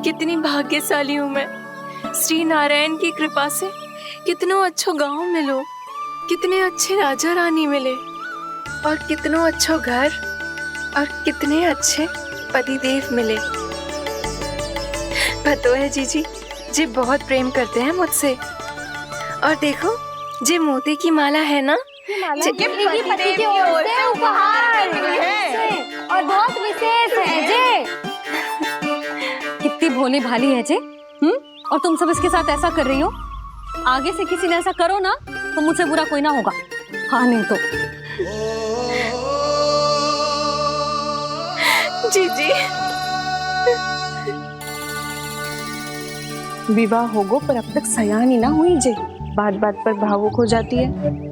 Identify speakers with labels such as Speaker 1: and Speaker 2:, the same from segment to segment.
Speaker 1: कितनी भाग्यशाली हूँ मैं। श्री नारायण की कृपा से कितनों अच्छो गांव मिलो, कितने अच्छे राजा रानी मिले और कितनों अच्छो घर और कितने अच्छे पतिदेव मिले। पतो है जीजी, जी बहुत प्रेम करते हैं मुझसे। और देखो जे मोती की माला है ना,
Speaker 2: ये पति की ओर से उपहार है और बहुत विशेष है जे। कितनी भोली भाली है जे। और तुम सब इसके साथ ऐसा कर रही हो। आगे से किसी ने ऐसा करो ना तो मुझसे बुरा कोई ना होगा। हाँ नहीं तो
Speaker 1: जीजी
Speaker 3: विवाह होगो पर अब तक सयान ही ना हुई जे, बात बात पर भावुक हो जाती है।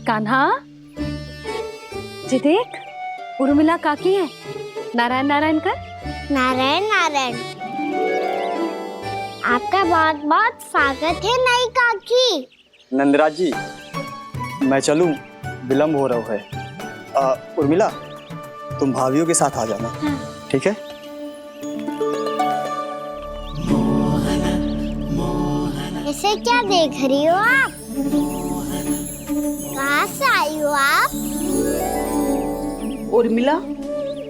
Speaker 2: कान्हा जी देख, उर्मिला काकी है। नारायण नारायण कर।
Speaker 4: नारायण नारायण। आपका बहुत बहुत स्वागत है नई काकी।
Speaker 5: नंदराज जी, मैं चलूं, विलम्ब हो रहा है। उर्मिला, तुम भाभियों के साथ आ जाना। ठीक है?
Speaker 4: इसे क्या देख रही हो आप? कहाँ से आई हो आप?
Speaker 3: उर्मिला,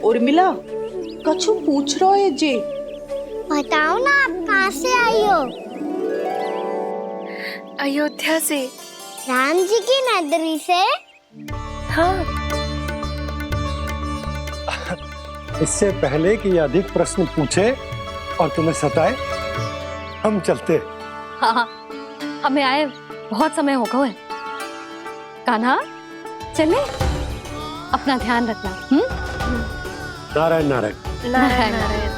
Speaker 3: उर्मिला, कछु पूछ रहा है जे।
Speaker 4: बताओ ना आप कहाँ से आई हो?
Speaker 1: अयोध्या से।
Speaker 4: राम जी की नगरी से?
Speaker 1: हाँ।
Speaker 6: इससे पहले कि ये अधिक प्रश्न पूछे और तुम्हें सताए, हम चलते।
Speaker 2: हाँ, हमें आए बहुत समय हो गया है। कान्हा चले, अपना ध्यान रखना।
Speaker 6: नारायण नारायण।
Speaker 1: नारायण नारायण।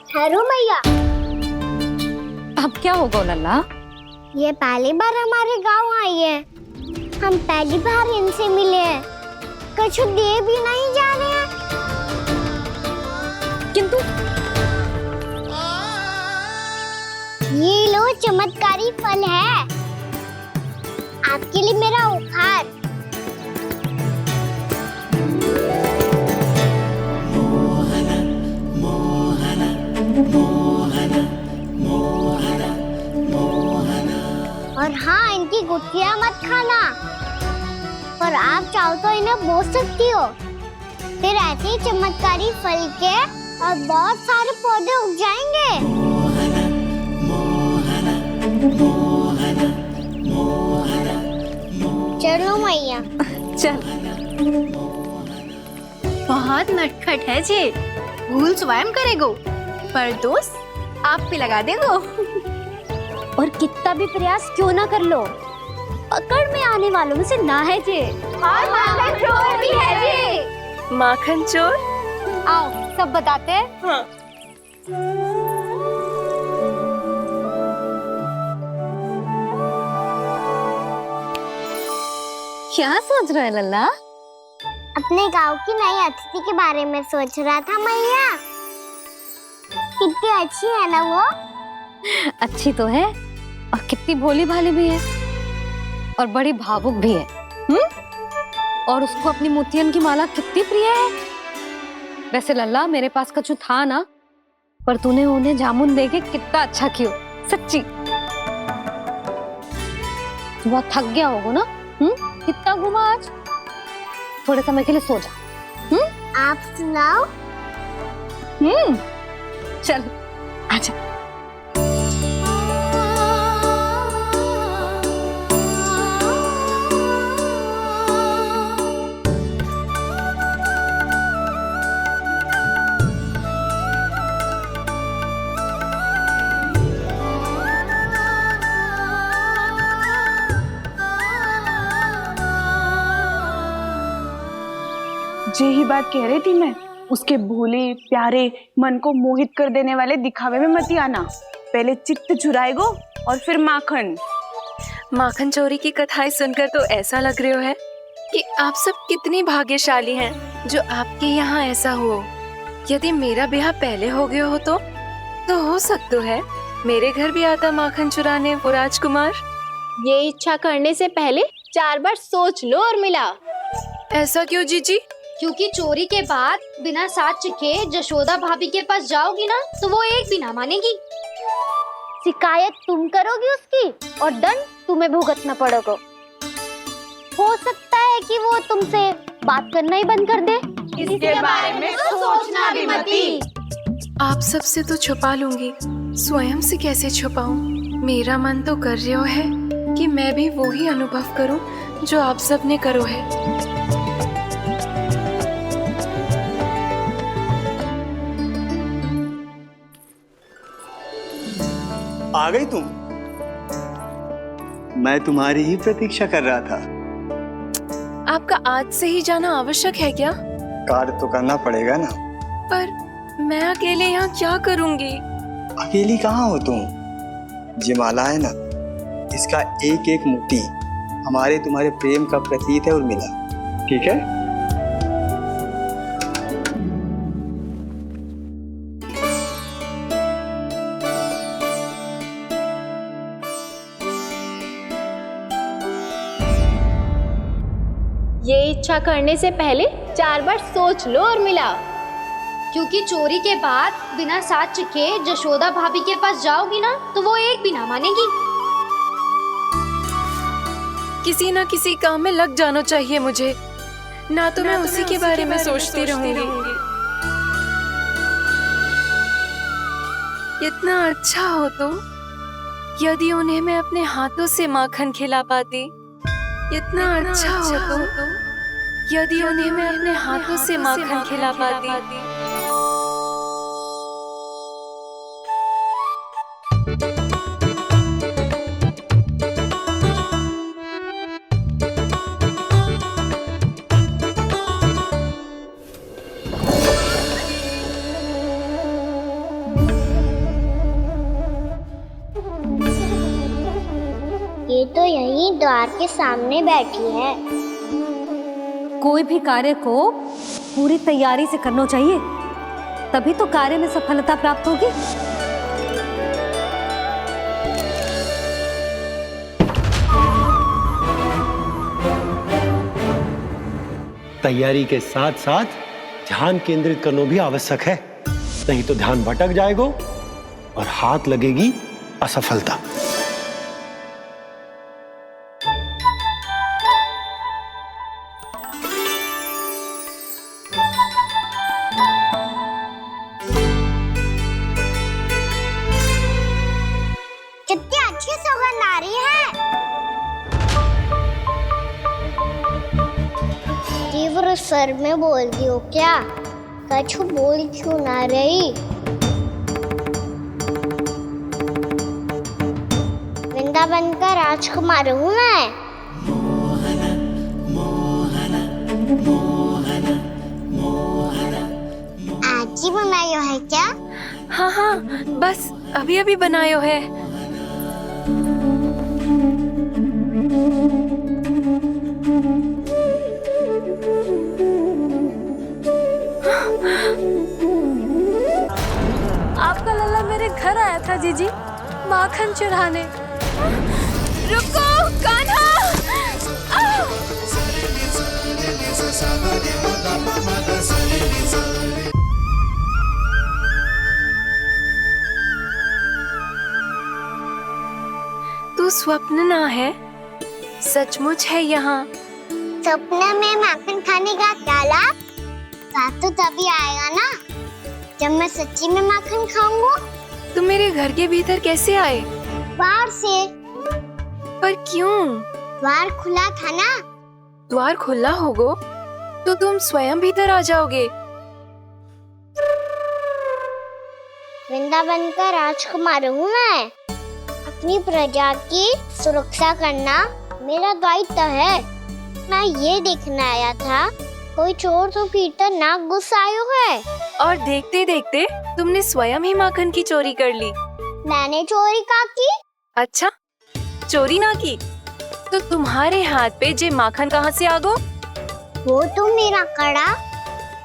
Speaker 4: ठहरो मैया।
Speaker 2: अब क्या होगा लल्ला?
Speaker 4: ये पहली बार हमारे गांव आई है। हम पहली बार इनसे मिले हैं। कछु दे भी नहीं जा रहे हैं।
Speaker 2: किंतु
Speaker 4: ये लो चमत्कारी फल है आपके लिए मेरा उपहार। और हाँ, इनकी गुठलियां मत खाना। और आप चाहो तो इन्हें बो सकती हो। फिर ऐसे ही चमत्कारी फल के और बहुत सारे पौधे उग जाएंगे। चलो मैया।
Speaker 2: चल।
Speaker 1: बहुत नटखट है जे, भूल स्वयं करेगो पर दोस्त आप पे लगा देगो।
Speaker 2: और कितना भी प्रयास क्यों ना कर लो, पकड़ में आने वालों में से ना है जे।
Speaker 4: और माखन चोर भी है जी।
Speaker 1: माखन चोर?
Speaker 2: आओ सब बताते हैं।
Speaker 1: हाँ।
Speaker 2: क्या सोच रहा है लल्ला?
Speaker 4: अपने गांव की नई अतिथि के बारे में सोच रहा था मैया। कितनी अच्छी है ना वो?
Speaker 2: अच्छी तो है और कितनी भोली भाली भी है और बड़ी भावुक भी है। और उसको अपनी मोतियन की माला कितनी प्रिय है। वैसे लल्ला, मेरे पास कछु था ना, पर तूने उन्हें जामुन देके कितना अच्छा किया। सच्ची तू बहुत थक गया होगा ना। कितना घूमा आज। थोड़े समय के लिए सो जा।
Speaker 4: आप सुनाओ।
Speaker 2: चल आजा।
Speaker 3: यही बात कह रही थी मैं, उसके भोले प्यारे मन को मोहित कर देने वाले दिखावे में मत आना। पहले चित्त चुराएगो और फिर माखन।
Speaker 1: माखन चोरी की कथाएं सुनकर तो ऐसा लग रहा है कि आप सब कितनी भाग्यशाली हैं जो आपके यहाँ ऐसा हो। यदि मेरा ब्याह पहले हो गया हो तो हो सकता है मेरे घर भी आता माखन चुराने वो राजकुमार।
Speaker 7: ये इच्छा करने से पहले 4 बार सोच लो उर्मिला।
Speaker 1: ऐसा क्यों जीजी?
Speaker 2: क्योंकि चोरी के बाद बिना साथ के जशोदा भाभी के पास जाओगी ना तो वो एक भी ना मानेगी।
Speaker 4: शिकायत तुम करोगी उसकी और दंड तुम्हें भुगतना पड़ेगा। हो सकता है कि वो तुमसे बात करना ही बंद कर दे।
Speaker 7: इसके बारे में तो सोचना भी मती।
Speaker 1: आप सबसे तो छुपा लूंगी, स्वयं से कैसे छुपाऊं? मेरा मन तो कर रहा है कि मैं भी वो ही अनुभव करूं जो आप सब ने करो है।
Speaker 5: आ गई तुम? मैं तुम्हारी ही प्रतीक्षा कर रहा था।
Speaker 1: आपका आज से ही जाना आवश्यक है क्या?
Speaker 5: कार्य तो करना पड़ेगा ना।
Speaker 1: पर मैं अकेले यहाँ क्या करूँगी?
Speaker 5: अकेली कहाँ हो तुम? ये माला है ना, इसका एक एक मोती हमारे तुम्हारे प्रेम का प्रतीक है उर्मिला, ठीक है?
Speaker 7: ये इच्छा करने से पहले 4 बार सोच लो उर्मिला।
Speaker 2: क्योंकि चोरी के बाद बिना साथ के जशोदा भाभी के पास जाओगी ना तो वो एक भी ना मानेगी।
Speaker 1: किसी न किसी काम में लग जाना चाहिए मुझे, ना तो मैं उसी के बारे में सोचती रहूंगी। कितना अच्छा हो तो यदि उन्हें मैं अपने हाथों से माखन खिला पाती। कितना अच्छा हो तो यदि उन्हें मैं अपने हाथों से माखन खिला पाती।
Speaker 4: ये तो यहीं द्वार के सामने बैठी है।
Speaker 2: कोई भी कार्य को पूरी तैयारी से करना चाहिए, तभी तो कार्य में सफलता प्राप्त होगी।
Speaker 6: तैयारी के साथ साथ ध्यान केंद्रित करना भी आवश्यक है, नहीं तो ध्यान भटक जाएगा और हाथ लगेगी असफलता।
Speaker 4: कितनी अच्छी सौगंध आ रही है। तीव्र स्वर में बोल दी हो क्या? कछु बोल क्यों ना रही? वृंदावन का राजकुमार हूँ मैं। आज ही बनायो है क्या?
Speaker 1: हाँ हाँ, बस अभी अभी बनायो है।
Speaker 2: आपका लल्ला मेरे घर आया था जीजी, माखन चुराने।
Speaker 1: रुको कान्हा! तू स्वप्न ना है, सचमुच है यहाँ।
Speaker 4: सपने में माखन खाने का क्या लाभ? रात तो तभी आएगा ना जब मैं सच्ची में माखन खाऊंगा।
Speaker 1: तुम मेरे घर के भीतर कैसे आए?
Speaker 4: बाहर से।
Speaker 1: पर क्यों?
Speaker 4: द्वार खुला था ना।
Speaker 1: द्वार खुला होगा तो तुम स्वयं भीतर आ जाओगे।
Speaker 4: वृंदावन का राजकुमार हूँ मैं। अपनी प्रजा की सुरक्षा करना मेरा दायित्व है। मैं ये देखने आया था कोई चोर तो भीतर ना घुस आयो है।
Speaker 1: और देखते देखते तुमने स्वयं ही माखन की चोरी कर ली।
Speaker 4: मैंने चोरी का की?
Speaker 1: अच्छा, चोरी ना की तो तुम्हारे हाथ पे जे माखन कहाँ से आ गो?
Speaker 4: वो तो मेरा कड़ा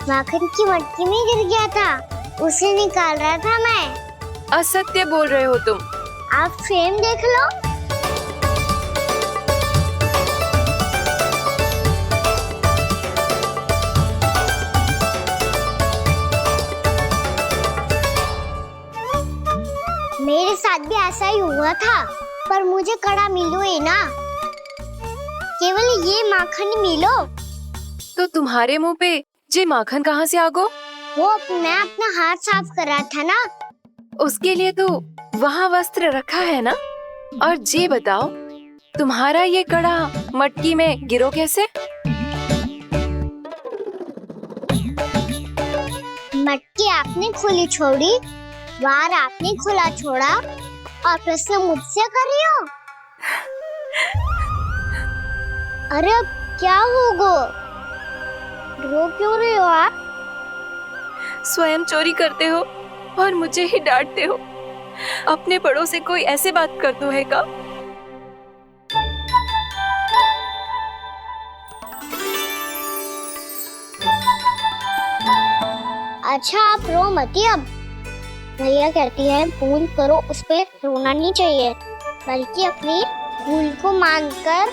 Speaker 4: माखन की मटकी में गिर गया था, उसे निकाल रहा था मैं।
Speaker 1: असत्य बोल रहे हो तुम।
Speaker 4: आप फ्रेम देख लो। मेरे साथ भी ऐसा ही हुआ था, पर मुझे कड़ा मिलो ही ना, केवल ये माखन ही मिलो।
Speaker 1: तो तुम्हारे मुंह पे जे माखन कहाँ से आ गो?
Speaker 4: वो मैं अपना हाथ साफ कर रहा था ना।
Speaker 1: उसके लिए तो वहाँ वस्त्र रखा है ना। और जे बताओ, तुम्हारा ये कड़ा मटकी में गिरो कैसे?
Speaker 4: मटकी आपने खुली छोड़ी, वार आपने खुला छोड़ा, और प्रश्न मुझसे कर रही हो? अरे अब क्या होगा? रो क्यों रहे हो आप?
Speaker 1: स्वयं चोरी करते हो और मुझे ही डांटते हो। अपने बड़ों से कोई ऐसे बात कर दो है का?
Speaker 4: अच्छा आप रो मती अब। भैया कहती है भूल करो, उस पे रोना नहीं चाहिए, बल्कि अपनी भूल को मानकर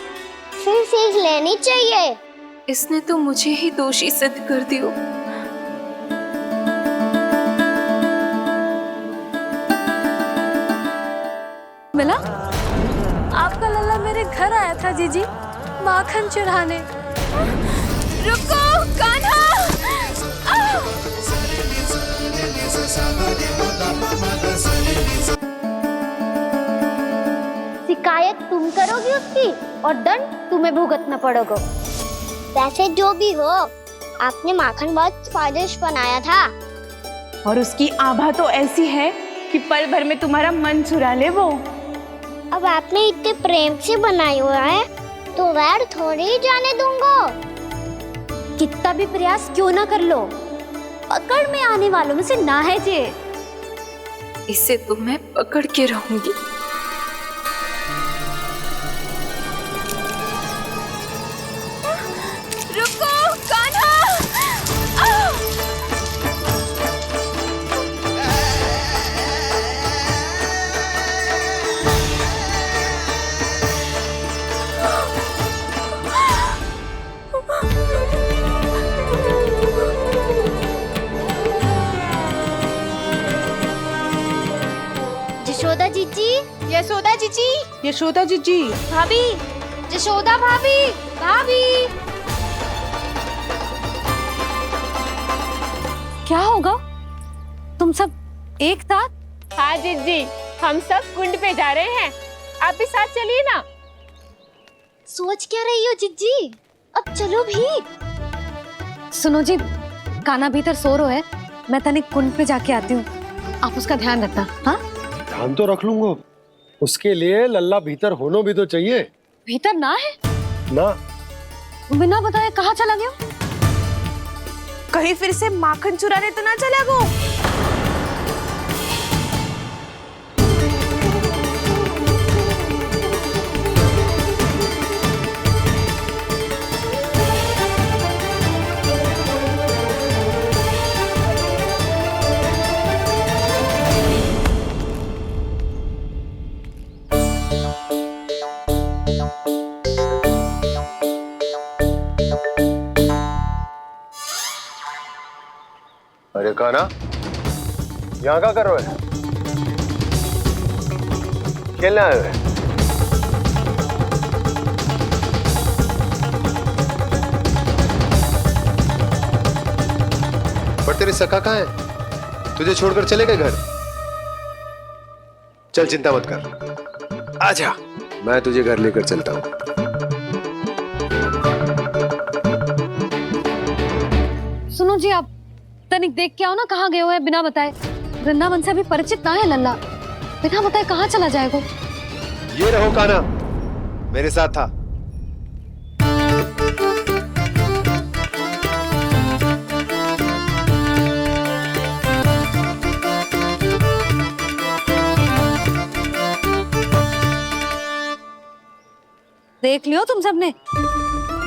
Speaker 4: फिर सीख लेनी चाहिए।
Speaker 1: इसने तो मुझे ही दोषी सिद्ध कर दियो।
Speaker 2: मिला? आपका लल्ला मेरे घर आया था जीजी, माखन चढ़ाने।
Speaker 1: रुको कान्हा!
Speaker 4: शिकायत तुम करोगी उसकी और दंड तुम्हें भुगतना पड़ेगा। वैसे जो भी हो, आपने माखन बहुत स्वादिष्ट बनाया था।
Speaker 3: और उसकी आभा तो ऐसी है कि पल भर में तुम्हारा मन चुरा ले वो।
Speaker 4: अब आपने इतने प्रेम से बनाया हुआ है, तो वैर थोड़ी ही जाने दूंगा।
Speaker 2: कितना भी प्रयास क्यों ना कर लो, पकड़ में आने वालों में से ना है जे।
Speaker 1: इसे तो मैं पकड़ के रहूंगी। रुको कान्हा!
Speaker 4: यशोदा जीजी,
Speaker 7: यशोदा जीजी,
Speaker 3: यशोदा जीजी,
Speaker 7: भाभी, यशोदा भाभी, भाभी।
Speaker 2: क्या होगा? तुम सब एक साथ?
Speaker 7: हाँ जीजी, हम सब कुंड पे जा रहे हैं, आप भी साथ चलिए ना।
Speaker 2: सोच क्या रही हो जीजी? अब चलो भी। सुनो जी, कान्हा भीतर सो रो है, मैं तनिक कुंड पे जाके आती हूँ, आप उसका ध्यान रखना। हाँ,
Speaker 6: ध्यान तो रख लूंगा, उसके लिए लल्ला भीतर होना भी तो चाहिए।
Speaker 2: भीतर ना है?
Speaker 6: ना,
Speaker 2: बिना बताए कहाँ चला गया?
Speaker 3: कहीं फिर से माखन चुराने तो ना चला गो।
Speaker 6: अरे कान्हा, यहाँ क्या कर रहे हो? खेलने आए हुए?
Speaker 8: पर तेरे सखा कहाँ है? तुझे छोड़कर चले गए घर? चल चिंता मत कर, आजा, मैं तुझे घर लेकर चलता हूँ।
Speaker 2: सुनो जी, आप तनिक देख के आओ ना कहाँ गए हुए बिना बताए। वृंदावन से अभी परिचित ना है लल्ला, बिना बताए कहाँ चला जाएगा?
Speaker 8: ये रहो कान्हा, मेरे साथ था।
Speaker 2: देख लियो तुम सबने,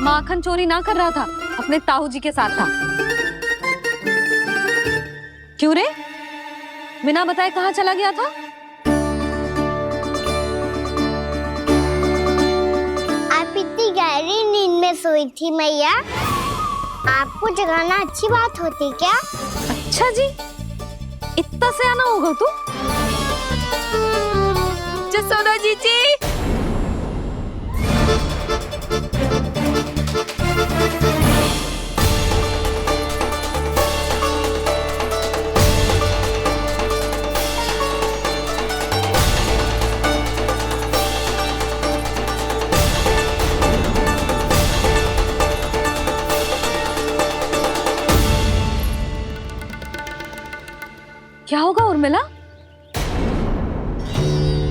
Speaker 2: माखन चोरी ना कर रहा था, अपने ताऊ जी के साथ था। क्यों रे, बिना बताए कहाँ चला गया था?
Speaker 4: आप इतनी गहरी नींद में सोई थी मैया, आपको जगाना अच्छी बात होती क्या?
Speaker 2: अच्छा जी, इतना सयाना होगा तू?
Speaker 1: जसोदा जीजी,
Speaker 2: क्या होगा उर्मिला?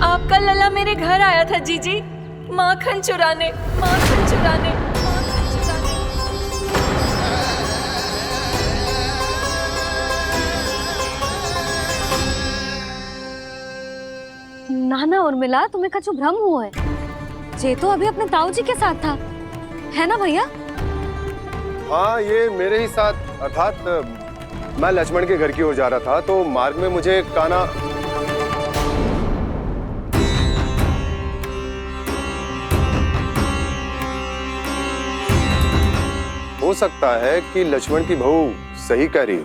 Speaker 1: आपका लला मेरे घर आया था जीजी, माखन चुराने, माखन चुराने, माखन चुराने।
Speaker 2: ना ना उर्मिला, तुम्हें कछु भ्रम हुआ है। जे तो अभी अपने ताऊ जी के साथ था, है ना भैया?
Speaker 8: हाँ, ये मेरे ही साथ, अर्थात मैं लक्ष्मण के घर की ओर जा रहा था तो मार्ग में मुझे कान्हा हो सकता है कि लक्ष्मण की बहू सही कह रही,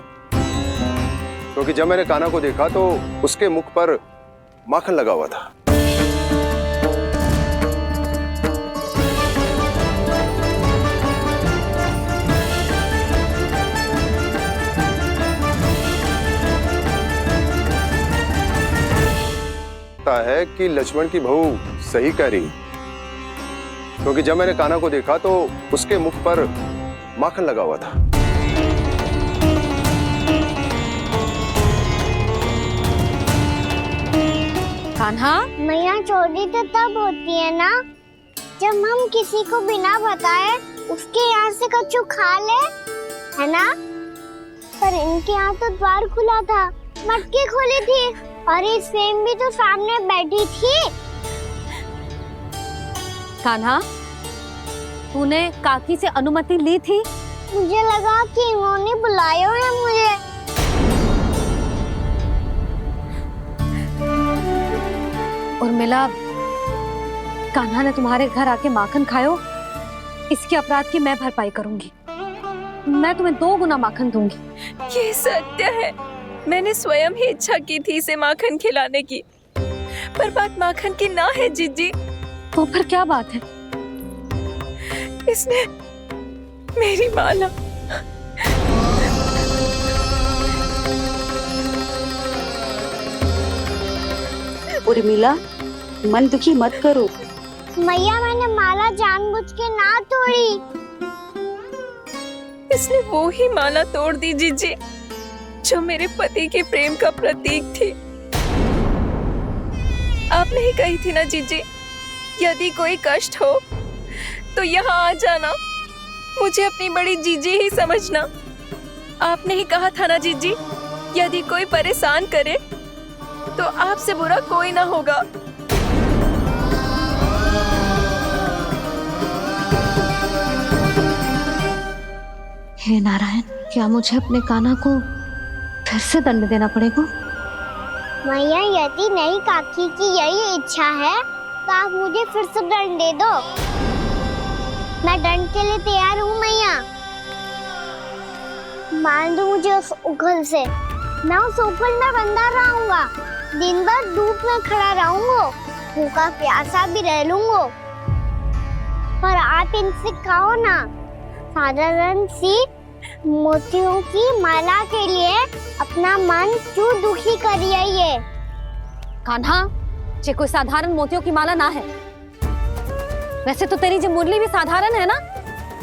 Speaker 8: क्योंकि जब मैंने कान्हा को देखा तो उसके मुख पर माखन लगा हुआ था। है कि लक्ष्मण की बहू सही कह रही, क्योंकि जब मैंने कान्हा को देखा तो उसके मुख पर माखन लगा हुआ था।
Speaker 2: कान्हा,
Speaker 4: मैया चोरी तो तब होती है ना जब हम किसी को बिना बताए उसके यहाँ से कछु खा ले, है ना? पर इनके यहाँ तो द्वार खुला था, मटकी खोली थी और इस फेम भी तो सामने बैठी थी।
Speaker 2: कान्हा, तूने काकी से अनुमति ली थी?
Speaker 4: मुझे लगा कि इन्होंने बुलाया है मुझे।
Speaker 2: उर्मिला, कान्हा ने तुम्हारे घर आके माखन खायो, इसके अपराध की मैं भरपाई करूंगी। मैं तुम्हें 2 गुना माखन दूंगी।
Speaker 1: ये सत्य है, मैंने स्वयं ही इच्छा की थी इसे माखन खिलाने की, पर बात माखन की ना है जीजी।
Speaker 2: तो फिर क्या बात है?
Speaker 1: इसने मेरी माला
Speaker 3: उर्मिला, मन दुखी मत करो।
Speaker 4: मैया, मैंने माला जानबूझ के ना तोड़ी।
Speaker 1: इसने वो ही माला तोड़ दी जीजी जो मेरे पति के प्रेम का प्रतीक थी। आपने ही कही थी ना जीजी, यदि कोई कष्ट हो तो यहाँ आ जाना, मुझे अपनी बड़ी जीजी ही समझना। आपने ही कहा था ना जीजी, यदि कोई परेशान करे तो आपसे बुरा कोई ना होगा।
Speaker 2: हे नारायण, क्या मुझे अपने कान्हा को फिर से दंड देना पड़ेगा?
Speaker 4: मैया, यदि नहीं काकी की यही इच्छा है तो आप मुझे फिर से दंड दे दो। मैं दंड के लिए तैयार हूँ मैया। मान दो मुझे उस उखल से, मैं उस उखल में बंधा रहूंगा, दिन भर धूप में खड़ा रहूंगा, भूखा प्यासा भी रह लूंगा। पर आप इनसे कहो ना, साधारण सी मोतियों की माला के लिए अपना मन क्यों दुखी करिए?
Speaker 2: कान्हा, ये कोई साधारण मोतियों की माला ना है। वैसे तो तेरी जो मुरली भी साधारण है ना,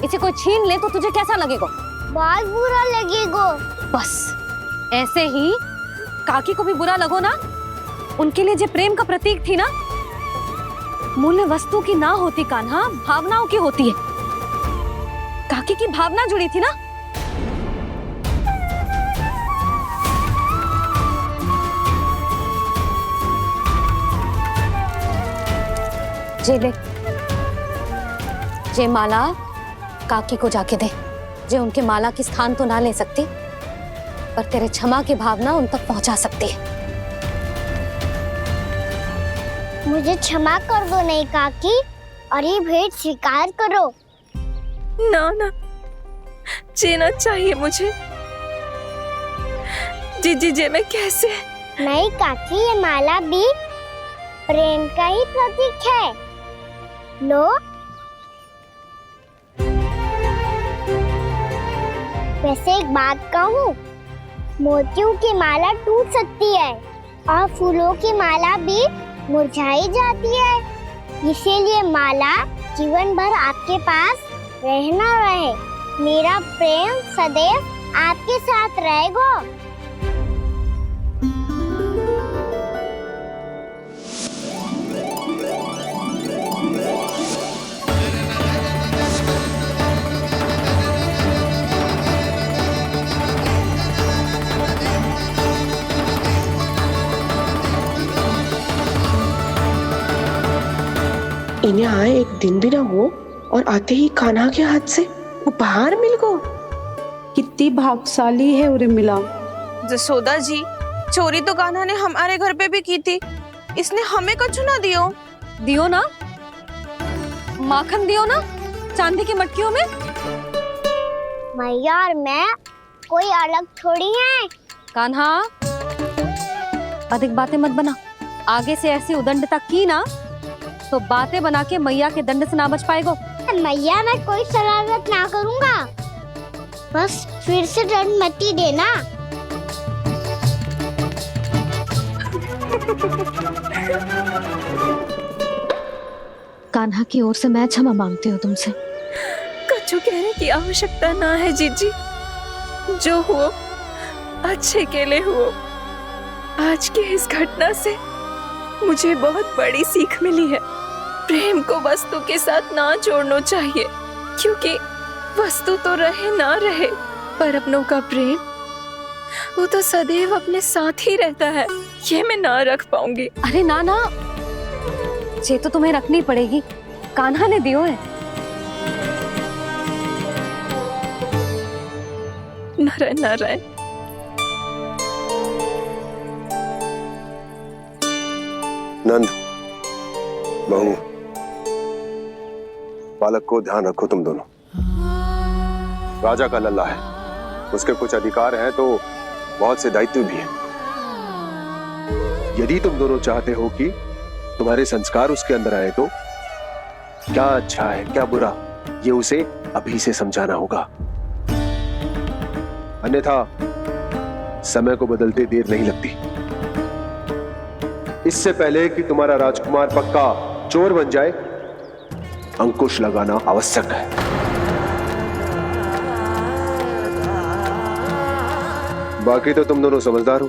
Speaker 2: इसे कोई छीन ले तो तुझे कैसा लगेगा?
Speaker 4: बहुत बुरा लगेगा।
Speaker 2: बस ऐसे ही काकी को भी बुरा लगो ना। उनके लिए जो प्रेम का प्रतीक थी ना, मूल्य वस्तु की ना होती कान्हा, भावनाओं की होती है। काकी की भावना जुड़ी थी ना। जे ले, जे माला काकी को जाके दे। जे उनके माला की स्थान तो ना ले सकती, पर तेरे क्षमा की भावना उन तक पहुंचा सकती है।
Speaker 4: मुझे क्षमा कर दो नहीं काकी, और ये भेंट स्वीकार करो।
Speaker 1: ना ना, जीना चाहिए मुझे। जीजी जे मैं कैसे?
Speaker 4: नहीं काकी, ये माला भी प्रेम का ही प्रतीक है। लो। वैसे एक बात कहूँ, मोतियों की माला टूट सकती है और फूलों की माला भी मुरझाई जाती है। इसीलिए माला जीवन भर आपके पास रहना रहे। मेरा प्रेम सदैव आपके साथ रहेगा।
Speaker 9: इन्हें आए एक दिन भी ना हो और आते ही कान्हा के हाथ से उपहार मिल गो।
Speaker 3: कितनी भाग्यशाली है उर्मिला।
Speaker 10: जसोदा जी, चोरी तो कान्हा ने हमारे घर पे भी की थी, इसने हमें कछु ना दियो।
Speaker 2: दियो ना, माखन दियो ना चांदी की मटकियों में।
Speaker 4: मैया और मैं कोई अलग थोड़ी हैं।
Speaker 2: कान्हा, अधिक बातें मत बना। आगे से ऐसी उदंडता की ना तो बातें बना के मैया के दंड से ना बच पाएगो।
Speaker 4: मैया, मैं कोई शरारत ना करूंगा, बस फिर से दंड मत ही देना।
Speaker 2: कान्हा की ओर से मैं क्षमा मांगती हूँ तुमसे।
Speaker 1: कछु कहने की आवश्यकता ना है जीजी। जो हुआ अच्छे के लिए हुआ। आज की इस घटना से मुझे बहुत बड़ी सीख मिली है। प्रेम को वस्तु के साथ ना जोड़ना चाहिए, क्योंकि वस्तु तो रहे ना रहे, पर अपनों का प्रेम वो तो सदैव अपने साथ ही रहता है। ये मैं ना रख पाऊंगी।
Speaker 2: अरे ना ना, ये तो तुम्हें रखनी पड़ेगी। कान्हा ने दियो है।
Speaker 1: नारायण नारायण।
Speaker 8: नंद, बहू, बालक को ध्यान रखो तुम दोनों। राजा का लल्ला है, उसके कुछ अधिकार हैं तो बहुत से दायित्व भी हैं। यदि तुम दोनों चाहते हो कि तुम्हारे संस्कार उसके अंदर आए तो क्या अच्छा है क्या बुरा, ये उसे अभी से समझाना होगा। अन्यथा समय को बदलते देर नहीं लगती। इससे पहले कि तुम्हारा राजकुमार पक्का चोर बन जाए, अंकुश लगाना आवश्यक है। बाकी तो तुम दोनों समझदार हो।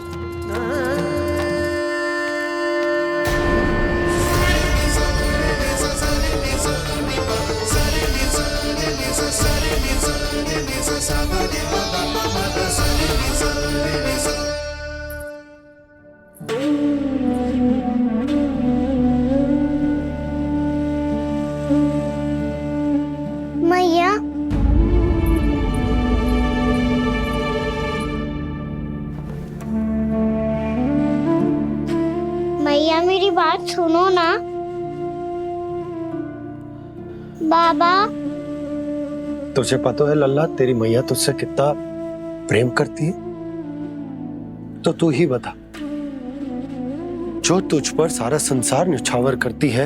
Speaker 4: मैया, मैया मेरी बात सुनो ना। बाबा,
Speaker 6: तुझे पता है लल्ला, तेरी मैया तुझसे कितना प्रेम करती है? तो तू ही बता, जो तुझ पर सारा संसार न्यौछावर करती है,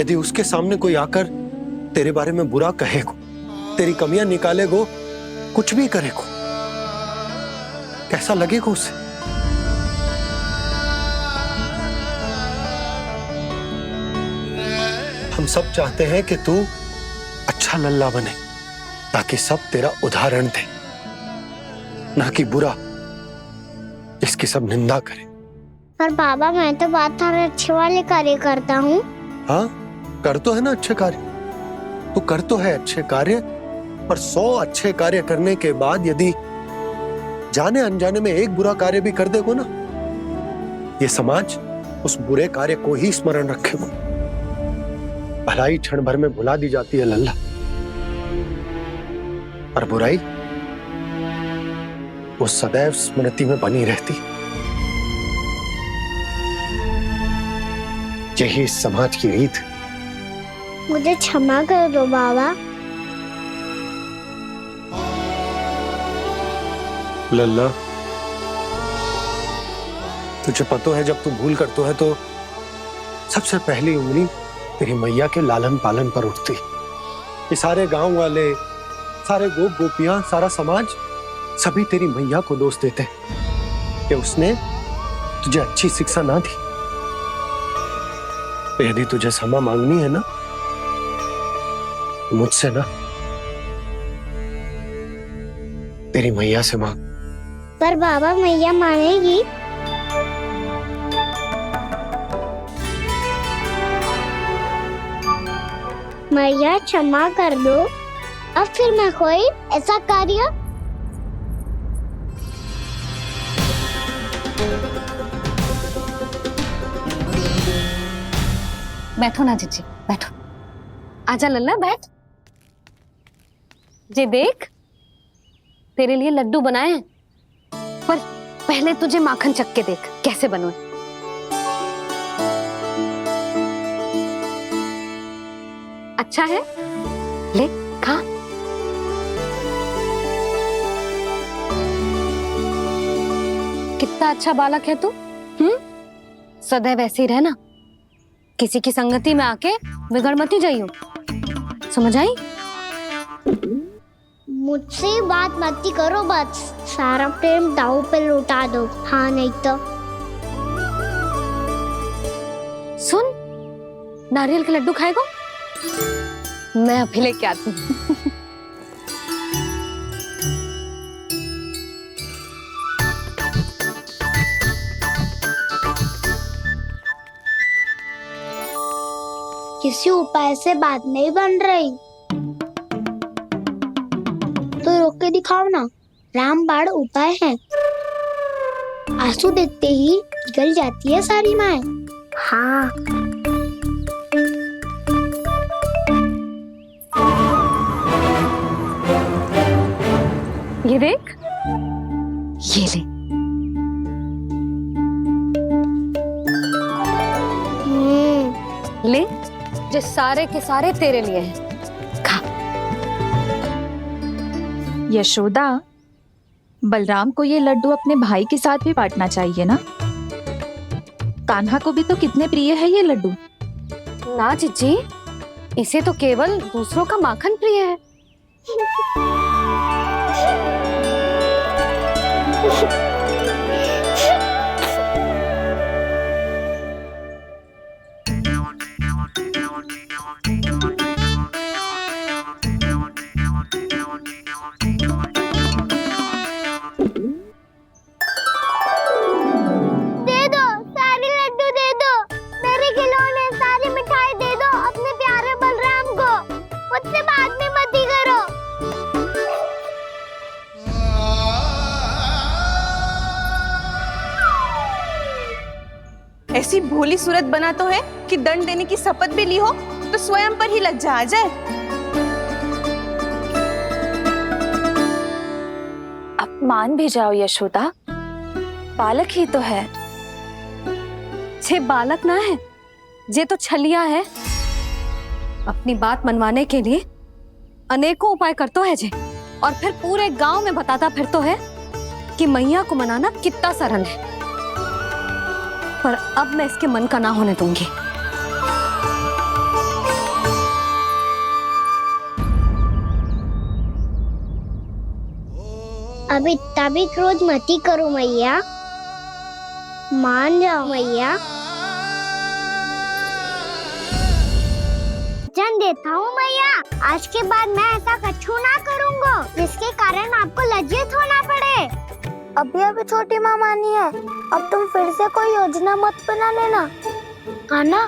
Speaker 6: यदि उसके सामने कोई आकर तेरे बारे में बुरा कहेगो, तेरी कमियां निकालेगो, कुछ भी करेगो, कैसा लगेगा उसे? हम सब चाहते हैं कि तू अच्छा लल्ला बने, ताकि सब तेरा उदाहरण दे, ना कि बुरा जिसकी सब निंदा करे।
Speaker 4: पर बाबा, मैं तो बात हर अच्छे वाले कार्य करता हूँ।
Speaker 6: हाँ, कर तो है ना अच्छे कार्य, तू कर तो है अच्छे कार्य, पर 100 अच्छे कार्य करने के बाद यदि जाने अनजाने में एक बुरा कार्य भी कर देगो ना, ये समाज उस बुरे कार्य को ही स्मरण रखेगा। भलाई क्षण भर में भुला दी जाती है लल्ला, और बुराई वो सदैव स्मृति में बनी रहती। यही इस समाज की रीत।
Speaker 4: मुझे क्षमा कर दो बाबा।
Speaker 6: लल्ला, तुझे पता है जब तू भूल करतो है तो सबसे पहली उंगली तेरी मैया के लालन पालन पर उठती। ये सारे गांव वाले, सारे गोप गोपियां, सारा समाज सभी तेरी मैया को दोष देते कि उसने तुझे अच्छी शिक्षा ना दी। तो यदि तुझे क्षमा मांगनी है ना, मुझसे ना, तेरी मैया से मांग।
Speaker 4: पर बाबा मैया मानेगी? मैया क्षमा कर दो, अब फिर मैं कोई ऐसा कार्य।
Speaker 2: बैठो ना जीजी, बैठो। आजा लल्ला, बैठ। जे देख, तेरे लिए लड्डू बनाए हैं, पर पहले तुझे माखन चख के देख कैसे बने। अच्छा है, ले खा। कितना अच्छा बालक है तू। सदैव ऐसे ही रहना, किसी की संगति में आके बिगड़ मत जाइयो, समझ आई?
Speaker 4: मुझसे बात मत करो, बस सारा प्रेम दाव पे लौटा दो। हाँ नहीं तो
Speaker 2: सुन, नारियल के लड्डू खाएगा? मैं अभी लेके आती हूँ।
Speaker 4: किसी उपाय से बात नहीं बन रही तो रोक के दिखाओ ना। रामबाण उपाय है, आंसू देखते ही पिघल जाती है सारी माए। हाँ
Speaker 2: ये देख, ये ले। ले, जो सारे के सारे तेरे लिए हैं, खा।
Speaker 11: यशोदा, बलराम को ये लड्डू अपने भाई के साथ भी बांटना चाहिए ना। कान्हा को भी तो कितने प्रिय है ये लड्डू।
Speaker 2: ना जीजी, इसे तो केवल दूसरों का माखन प्रिय है।
Speaker 10: ऐसी भोली सूरत बना तो है कि दंड देने की शपथ भी ली हो तो स्वयं पर ही लज्जा आ जाए।
Speaker 11: अब मान भी जाओ यशोदा, बालक ही तो है।
Speaker 2: छे बालक ना है, जे तो छलिया है। अपनी बात मनवाने के लिए अनेकों उपाय करतो है जे, और फिर पूरे गांव में बताता फिरतो है कि मैया को मनाना कितना सरल है। पर अब मैं इसके मन का ना होने दूंगी।
Speaker 4: अब इतना भी क्रोध मती करो मैया, मान जाओ मैया। वचन देता हूँ मैया, आज के बाद मैं ऐसा कछु ना करूँगा जिसके कारण आपको लज्जित होना पड़े। अभी छोटी माँ मानी है, अब तुम फिर से कोई योजना मत बना लेना, हाँ ना?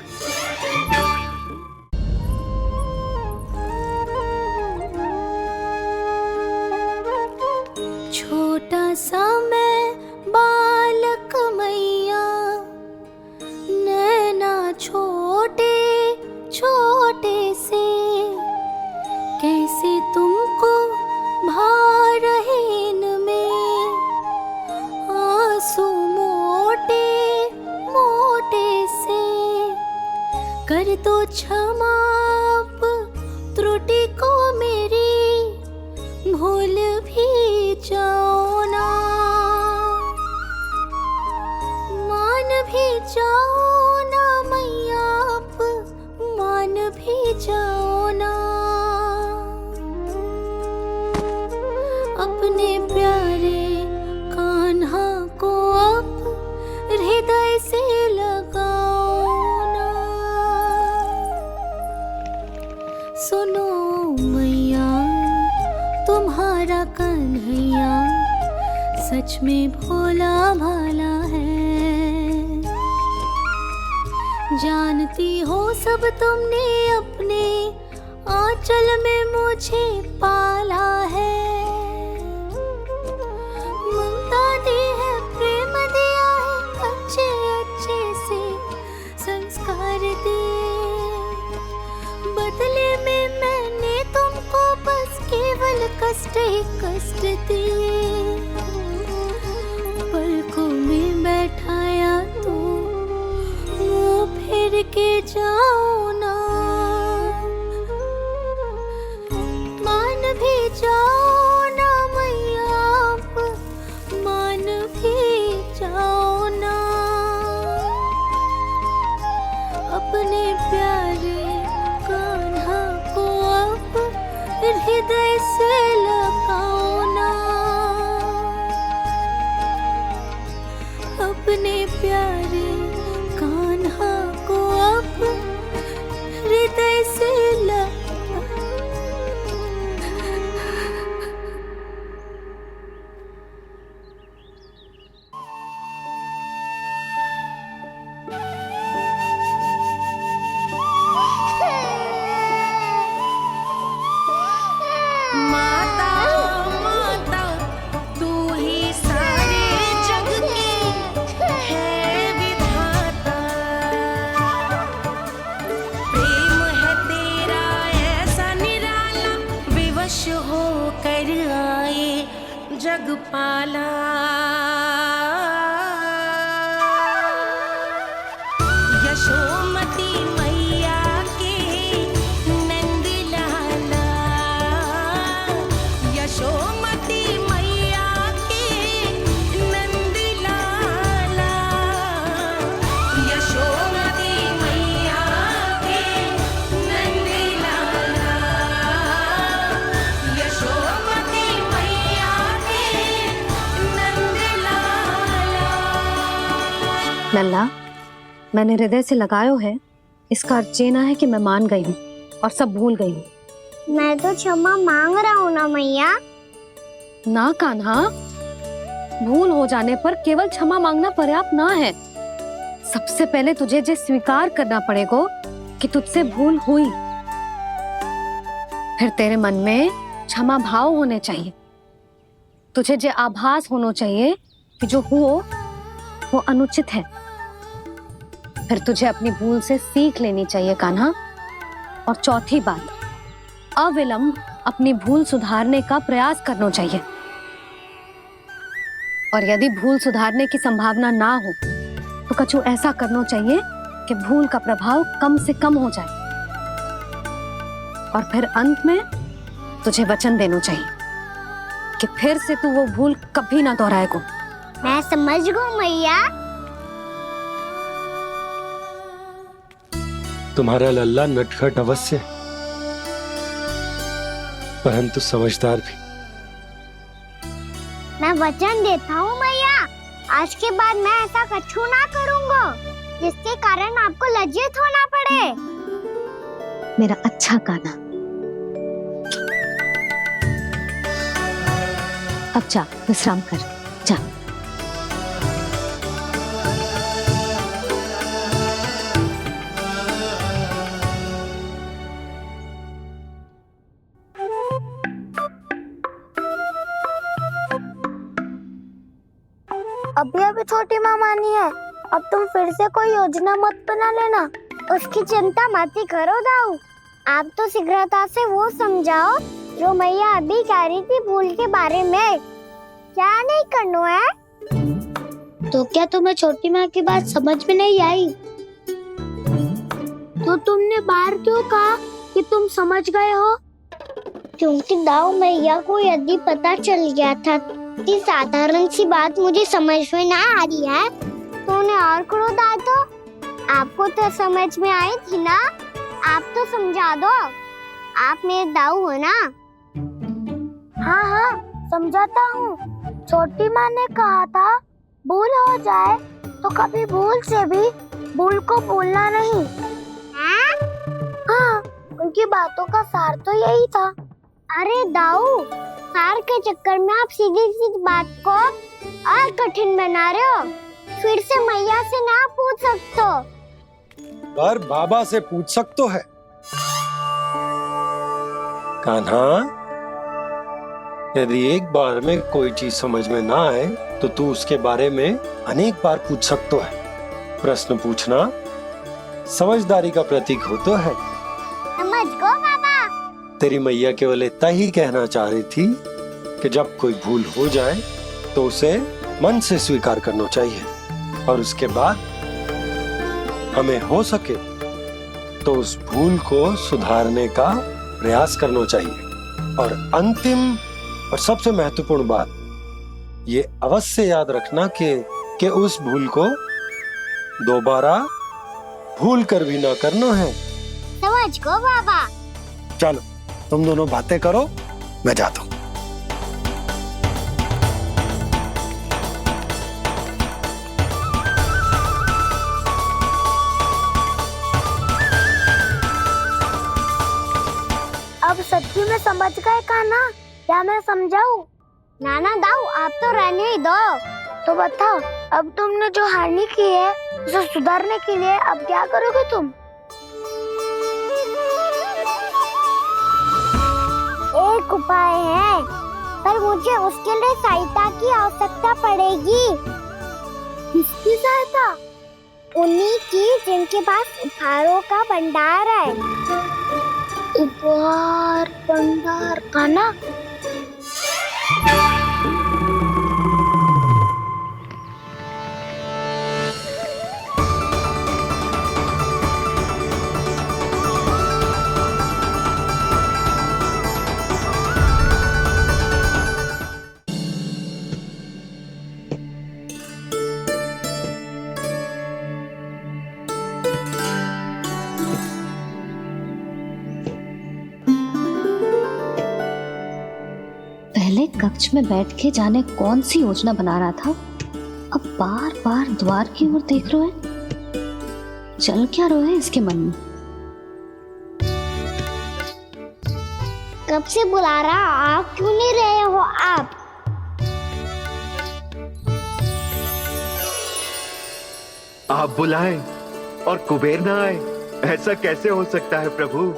Speaker 12: छोटा सा मैं बालक मैया, नैना छोटे छोटे अपने प्यारे कान्हा को अब हृदय से लगाओ ना। सुनो मैया तुम्हारा कन्हैया सच में भोला भाला है। जानती हो सब तुमने अपने आंचल में मुझे पाला है। ममता दी है, प्रेम दिया है, अच्छे अच्छे से संस्कार दिए। बदले में मैंने तुमको बस केवल कष्ट ही कष्ट दिए। पलकों में बैठाया तो मुंह फेर के जाओ ना। मान भी जाओ ना मैया, आप मान भी जाओ ना। अपने प्यारे कान्हा को अब हृदय से लगाओ ना। अपने प्यारे कान्हा को अब हृदय से माता माता तू ही सारे जग की है विधाता। प्रेम है तेरा ऐसा निराला, विवश होकर आए जग पाला। यशोमती मैया के नंद लाला। यशोमती मैया के नंद लाला। यशोमती मैया के नंद लाला। यशोमती मैया के नंद लाला।
Speaker 2: लल्ला, मैंने हृदय से लगायो है, इसका अर्थ ये ना है कि मैं मान गई हूँ और सब भूल गई हूँ।
Speaker 4: मैं तो क्षमा मांग रहा हूँ ना मैया।
Speaker 2: ना कान्हा, भूल हो जाने पर केवल क्षमा मांगना पर्याप्त ना है। सबसे पहले तुझे ये स्वीकार करना पड़ेगा कि तुझसे भूल हुई। फिर तेरे मन में क्षमा भाव होने चाहिए। तुझे ये आभास होना चाहिए कि जो हुआ वो अनुचित है। फिर तुझे अपनी भूल से सीख लेनी चाहिए कान्हा। और चौथी बात, अविलंब अपनी भूल सुधारने का प्रयास करना चाहिए। और यदि भूल सुधारने की संभावना ना हो तो कछु ऐसा करना चाहिए कि भूल का प्रभाव कम से कम हो जाए। और फिर अंत में तुझे वचन देना चाहिए कि फिर से तू वो भूल कभी ना दोहराएगा।
Speaker 4: मैं समझ गई मैया।
Speaker 6: तुम्हारा लल्ला नटखट अवश्य, परंतु समझदार भी।
Speaker 4: मैं वचन देता हूँ मैया, आज के बाद मैं ऐसा कछु ना करूँगा जिसके कारण आपको लज्जित होना पड़े।
Speaker 2: मेरा अच्छा कान्हा, अब जा विश्राम कर, जा।
Speaker 4: अभी अभी छोटी माँ मानी है, अब तुम फिर से कोई योजना मत बना लेना। उसकी चिंता मत ही करो दाऊ। आप तो शीघ्रता से वो समझाओ जो मैया अभी कह रही थी भूल के बारे में। क्या नहीं करना है? तो क्या तुम्हें छोटी माँ की बात समझ में नहीं आई? तो तुमने बाहर क्यों कहा कि तुम समझ गए हो? क्योंकि दाऊ मैया को यदि पता चल गया था कि साधारण सी बात मुझे समझ में ना आ रही है तो उन्हें और क्रोध आया। तो आपको तो समझ में आई थी ना, आप तो समझा दो। आप मेरे दाऊ हो ना। हाँ हाँ समझाता हूँ। छोटी माँ ने कहा था भूल हो जाए तो कभी भूल से भी भूल को भूलना नहीं। हाँ, उनकी बातों का सार तो यही था। अरे दाऊ, सार के चक्कर में आप सीधी सीधी बात को और कठिन बना रहे हो। फिर से मैया से ना पूछ सकते हो,
Speaker 6: पर बाबा से पूछ सकते है। कान्हा, यदि एक बार में कोई चीज समझ में ना आए तो तू उसके बारे में अनेक बार पूछ सकते है। प्रश्न पूछना समझदारी का प्रतीक होता है।
Speaker 4: समझ गो बाबा।
Speaker 6: तेरी मैया केवल इतना ही कहना चाह रही थी कि जब कोई भूल हो जाए तो उसे मन से स्वीकार करना चाहिए और उसके बाद हमें हो सके तो उस भूल को सुधारने का प्रयास करना चाहिए। और अंतिम और सबसे महत्वपूर्ण बात ये अवश्य याद रखना कि उस भूल को दोबारा भूल कर भी ना करना है।
Speaker 4: समझ गो बाबा।
Speaker 6: चलो तुम दोनों बातें करो, मैं जाता हूँ।
Speaker 4: अब सच्ची में समझ गए कान्हा? क्या मैं समझाऊं? नाना दाऊ, आप तो रहने ही दो। तो बताओ, अब तुमने जो हानि की है उसे सुधारने के लिए अब क्या करोगे तुम? एक उपाय है, पर मुझे उसके लिए सहायता की आवश्यकता पड़ेगी। किसकी सहायता? उन्हीं की जिनके पास उपहारों का भंडार है। उपहार भंडार का ना?
Speaker 2: पहले कक्ष में बैठ के जाने कौन सी योजना बना रहा था, अब बार बार द्वार की ओर देख रहे हैं। चल क्या रहा है इसके मन में?
Speaker 4: कब से बुला रहा, आप क्यों नहीं रहे हो?
Speaker 13: आप बुलाएं और कुबेर ना आए, ऐसा कैसे हो सकता है प्रभु?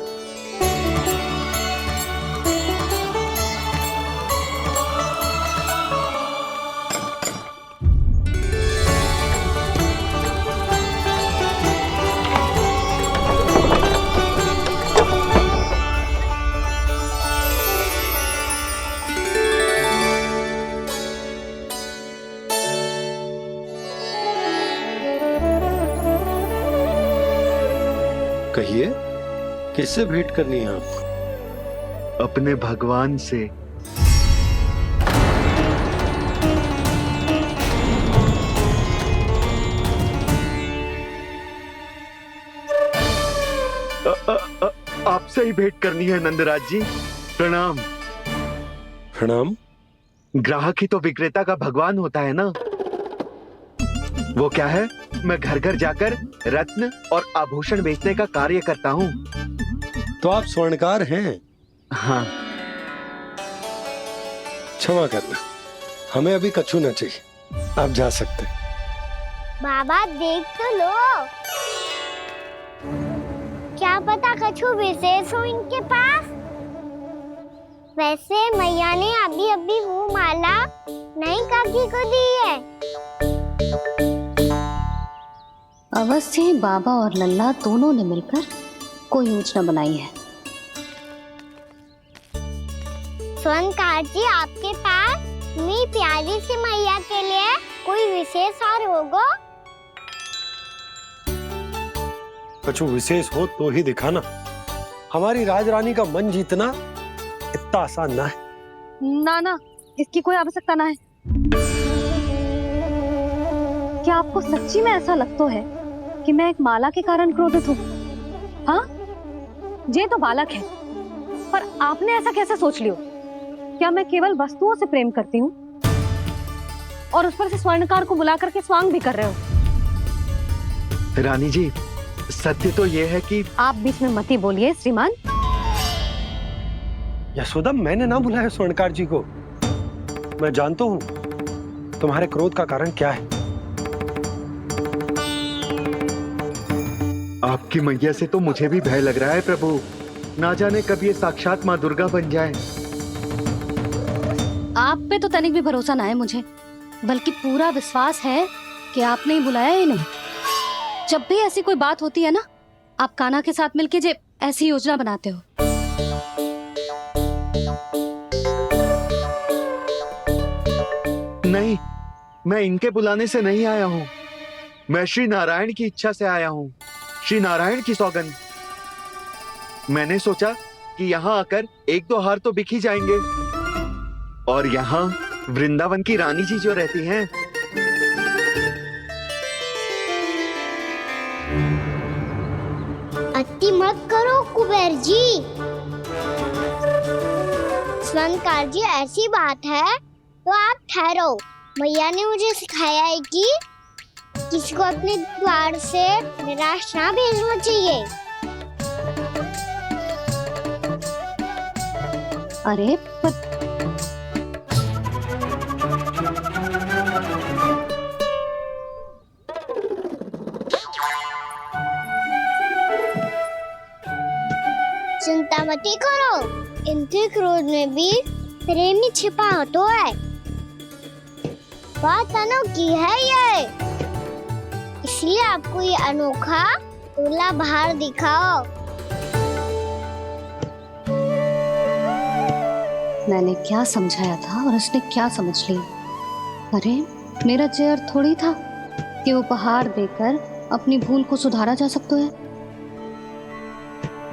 Speaker 6: कहिए, किससे भेंट करनी है आपको?
Speaker 13: अपने भगवान से। आपसे ही भेंट करनी है नंदराज जी। प्रणाम।
Speaker 6: प्रणाम।
Speaker 13: ग्राहक ही तो विक्रेता का भगवान होता है ना। वो क्या है, मैं घर घर जाकर रत्न और आभूषण बेचने का कार्य करता हूँ।
Speaker 6: तो आप स्वर्णकार हैं?
Speaker 13: हाँ।
Speaker 6: क्षमा करना, हमें अभी कछु न चाहिए, आप जा सकते।
Speaker 4: बाबा देख तो लो, क्या पता कछु विशेष हो इनके पास। वैसे मैया ने अभी अभी वो माला नई काकी को दी है।
Speaker 2: अवश्य ही बाबा और लल्ला दोनों ने मिलकर कोई योजना बनाई है।
Speaker 4: स्वर्णकार जी, आपके पास मेरी प्यारी सी मैया के लिए कोई विशेष और होगा?
Speaker 6: कछु विशेष हो तो ही दिखाना। हमारी राजरानी का मन जीतना इतना आसान ना है।
Speaker 2: ना, इसकी कोई आवश्यकता ना है। क्या आपको सच्ची में ऐसा लगता है कि मैं एक माला के कारण क्रोधित हूँ? हाँ, ये तो बालक है, पर आपने ऐसा कैसे सोच लियो? क्या मैं केवल वस्तुओं से प्रेम करती हूँ? और उस पर से स्वर्णकार को बुला करके स्वांग भी कर रहे हो।
Speaker 13: रानी जी, सत्य तो ये है कि
Speaker 2: आप बीच में मत ही बोलिए श्रीमान।
Speaker 6: यशोदा, मैंने ना बुलाया स्वर्णकार जी को। मैं जानता हूँ तुम्हारे क्रोध का कारण क्या है।
Speaker 13: आपकी मैया से तो मुझे भी भय लग रहा है प्रभु। ना जाने कब ये साक्षात माँ दुर्गा बन जाए।
Speaker 2: आप पे तो तनिक भी भरोसा ना है मुझे, बल्कि पूरा विश्वास है कि आपने ही बुलाया ही नहीं। जब भी ऐसी कोई बात होती है ना, आप कान्हा के साथ मिलके जे ऐसी योजना बनाते हो।
Speaker 13: नहीं, मैं इनके बुलाने से नहीं आया हूँ। मैं श्री नारायण की इच्छा से आया हूँ, श्री नारायण की सौगंध। मैंने सोचा कि यहाँ आकर एक दो हार तो बिक ही जाएंगे। और यहाँ वृंदावन की रानी जी जो रहती हैं,
Speaker 4: अति मत करो कुबेर जी। स्वर्णकार जी, ऐसी बात है तो आप ठहरो। मैया ने मुझे सिखाया है कि किसी को अपने द्वार से निराश ना भेजना चाहिए।
Speaker 2: अरे
Speaker 4: चिंता मत करो, इनके क्रोध में भी प्रेम ही छिपा तो है। बात अनोखी है ये, इसलिए आपको ये अनोखा दूल्हा बाहर दिखाओ।
Speaker 2: मैंने क्या समझाया था और उसने क्या समझ लिया। अरे मेरा जहर थोड़ी था कि उपहार देकर अपनी भूल को सुधारा जा सकता है।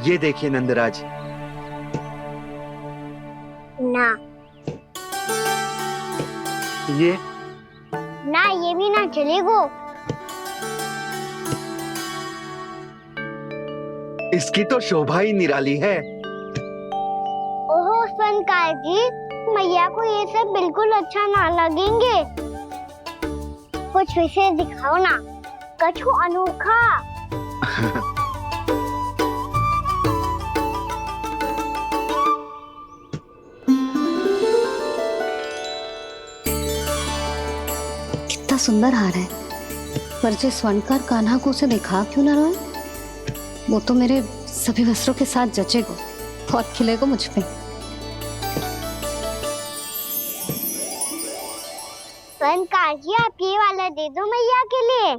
Speaker 13: ये देखिए नंदराज।
Speaker 4: ना
Speaker 13: ये
Speaker 4: ना, ये भी ना चलेगो।
Speaker 13: इसकी तो शोभा ही निराली है।
Speaker 4: ओहो स्वर्णकार जी, मैया को ये सब बिल्कुल अच्छा ना लगेंगे। कुछ विशेष दिखाओ ना, कछु अनोखा।
Speaker 2: कितना सुंदर हार है, पर जो स्वर्णकार कान्हा को उसे दिखा क्यों ना रोए? वो तो मेरे सभी वस्त्रों के साथ जचेगा, बहुत खिलेगा मुझ पे।
Speaker 4: स्वर्णकार जी, आप ये वाला दे दो मैया के लिए।